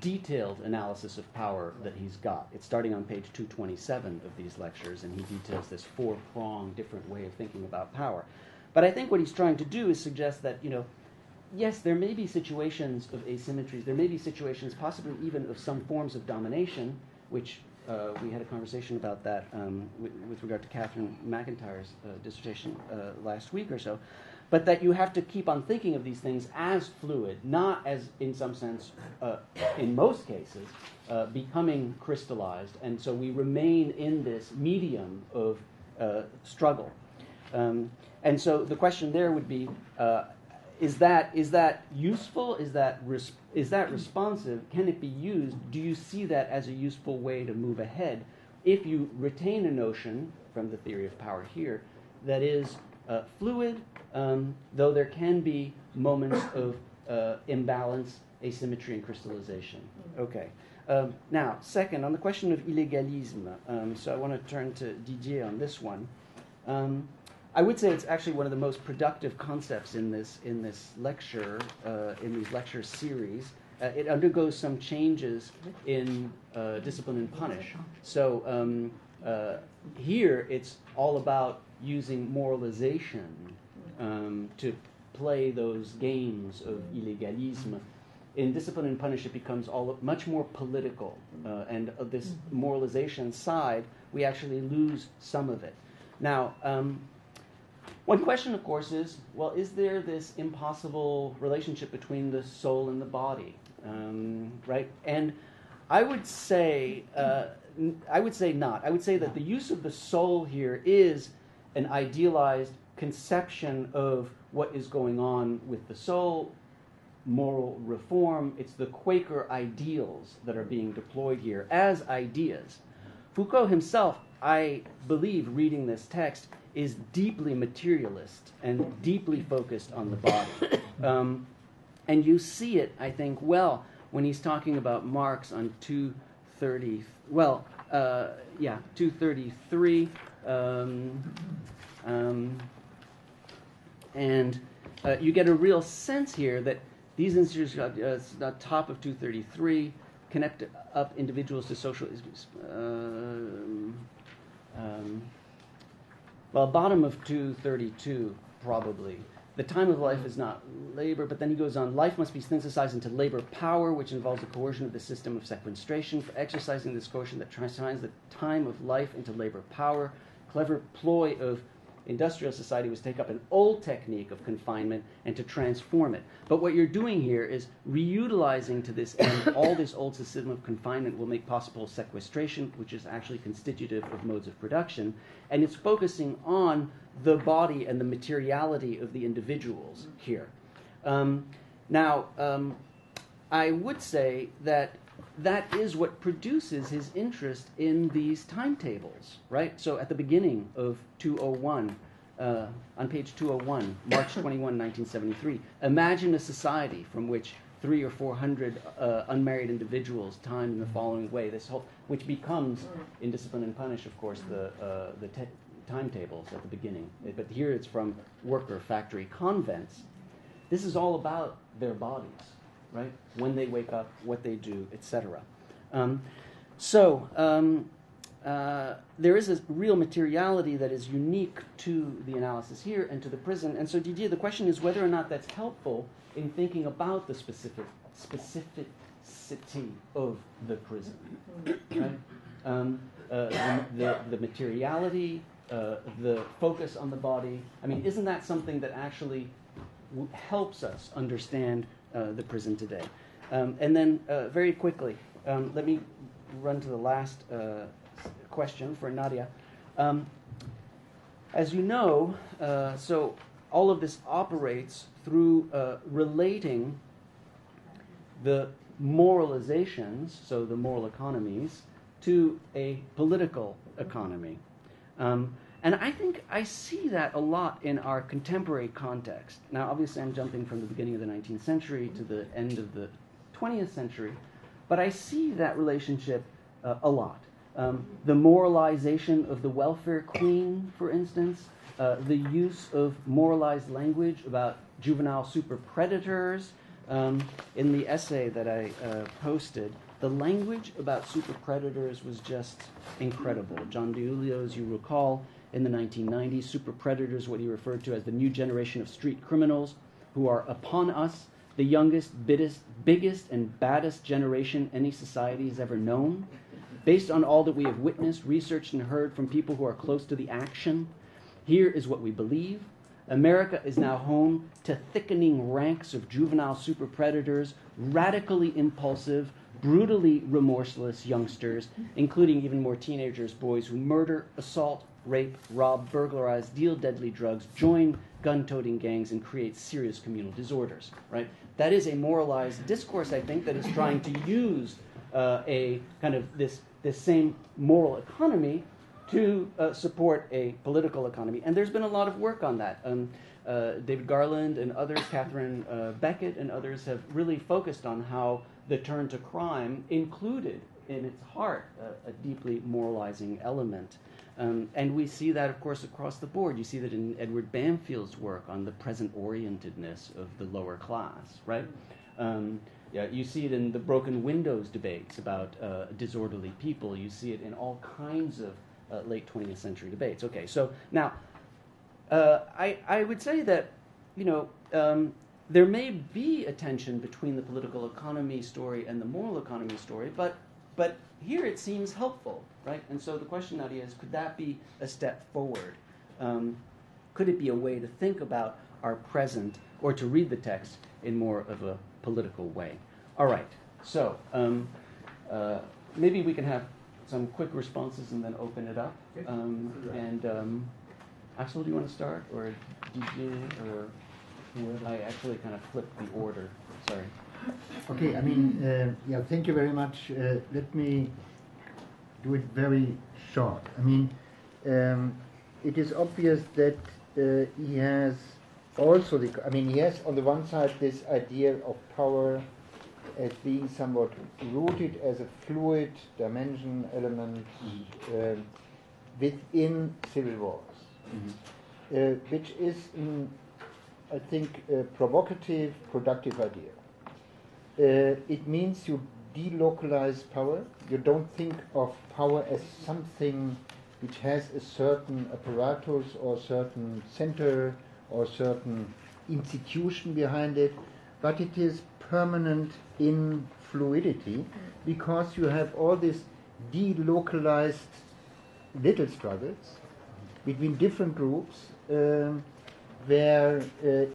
detailed analysis of power that he's got. It's starting on page 227 of these lectures, and he details this four-pronged different way of thinking about power. But I think what he's trying to do is suggest that, yes, there may be situations of asymmetries, there may be situations possibly even of some forms of domination, which we had a conversation about that with regard to Catherine McIntyre's dissertation last week or so, but that you have to keep on thinking of these things as fluid, not as, in some sense, in most cases, becoming crystallized. And so we remain in this medium of struggle. And so the question there would be, is that useful? Is that responsive? Can it be used? Do you see that as a useful way to move ahead if you retain a notion from the theory of power here that is fluid, though there can be moments of imbalance, asymmetry, and crystallization? Okay. Now, second, on the question of illégalisme, so I want to turn to Didier on this one. I would say it's actually one of the most productive concepts in this lecture, in these lecture series. It undergoes some changes in Discipline and Punish. So here it's all about using moralization to play those games of illégalisme in Discipline and Punish, it becomes much more political, and of this moralization side, we actually lose some of it. Now, one question, of course, is, well, is there this impossible relationship between the soul and the body, right? And I would say not. I would say that the use of the soul here is an idealized conception of what is going on with the soul, moral reform. It's the Quaker ideals that are being deployed here as ideas. Foucault himself, I believe, reading this text, is deeply materialist and deeply focused on the body. And you see it, I think, well, when he's talking about Marx on 233. And you get a real sense here that these institutions, top of 233, connect up individuals to social. Bottom of 232, probably. The time of life is not labor, but then he goes on, life must be synthesized into labor power, which involves the coercion of the system of sequestration. For exercising this coercion that transforms the time of life into labor power, clever ploy of industrial society was to take up an old technique of confinement and to transform it. But what you're doing here is reutilizing to this end all this old system of confinement will make possible sequestration, which is actually constitutive of modes of production, and it's focusing on the body and the materiality of the individuals here. I would say that that is what produces his interest in these timetables, right? So at the beginning of 201, on page 201, March 21, 1973, imagine a society from which 300 or 400 unmarried individuals timed in the following way, which becomes, in Discipline and Punish, of course, the timetables at the beginning. But here it's from worker factory convents. This is all about their bodies, right? When they wake up, what they do, etc. There is a real materiality that is unique to the analysis here and to the prison. And so, Didier, the question is whether or not that's helpful in thinking about the specificity of the prison, right? The materiality, the focus on the body. I mean, isn't that something that actually helps us understand the prison today? And then very quickly, let me run to the last question for Nadia. As you know, so all of this operates through relating the moralizations, so the moral economies, to a political economy. And I think I see that a lot in our contemporary context. Now, obviously, I'm jumping from the beginning of the 19th century to the end of the 20th century, but I see that relationship a lot. The moralization of the welfare queen, for instance, the use of moralized language about juvenile super predators. In the essay that I posted, the language about super predators was just incredible. John DiIulio, as you recall, in the 1990s, super predators, what he referred to as the new generation of street criminals who are upon us, the youngest, biggest, and baddest generation any society has ever known. Based on all that we have witnessed, researched, and heard from people who are close to the action, here is what we believe. America is now home to thickening ranks of juvenile super predators, radically impulsive, brutally remorseless youngsters, including even more teenagers, boys who murder, assault, rape, rob, burglarize, deal deadly drugs, join gun-toting gangs, and create serious communal disorders. Right? That is a moralized discourse, I think, that is trying to use a kind of this same moral economy to support a political economy. And there's been a lot of work on that. David Garland and others, Catherine Beckett and others have really focused on how the turn to crime included in its heart a deeply moralizing element. And we see that, of course, across the board. You see that in Edward Banfield's work on the present-orientedness of the lower class, right? You see it in the broken windows debates about disorderly people. You see it in all kinds of late 20th century debates. Okay, so now I would say that, there may be a tension between the political economy story and the moral economy story, but here it seems helpful, right? And so the question, Nadia, is could that be a step forward? Could it be a way to think about our present or to read the text in more of a political way? All right, so maybe we can have some quick responses and then open it up. Axel, do you want to start, or DJ, or I actually kind of flipped the order. Sorry. Okay, I mean, yeah, thank you very much. Let me do it very short. I mean, it is obvious that he has also he has on the one side this idea of power as being somewhat rooted as a fluid dimension element within civil wars, which is, I think, a provocative, productive idea. It means you delocalize power. You don't think of power as something which has a certain apparatus or certain center or certain institution behind it, but it is permanent in fluidity because you have all these delocalized little struggles between different groups where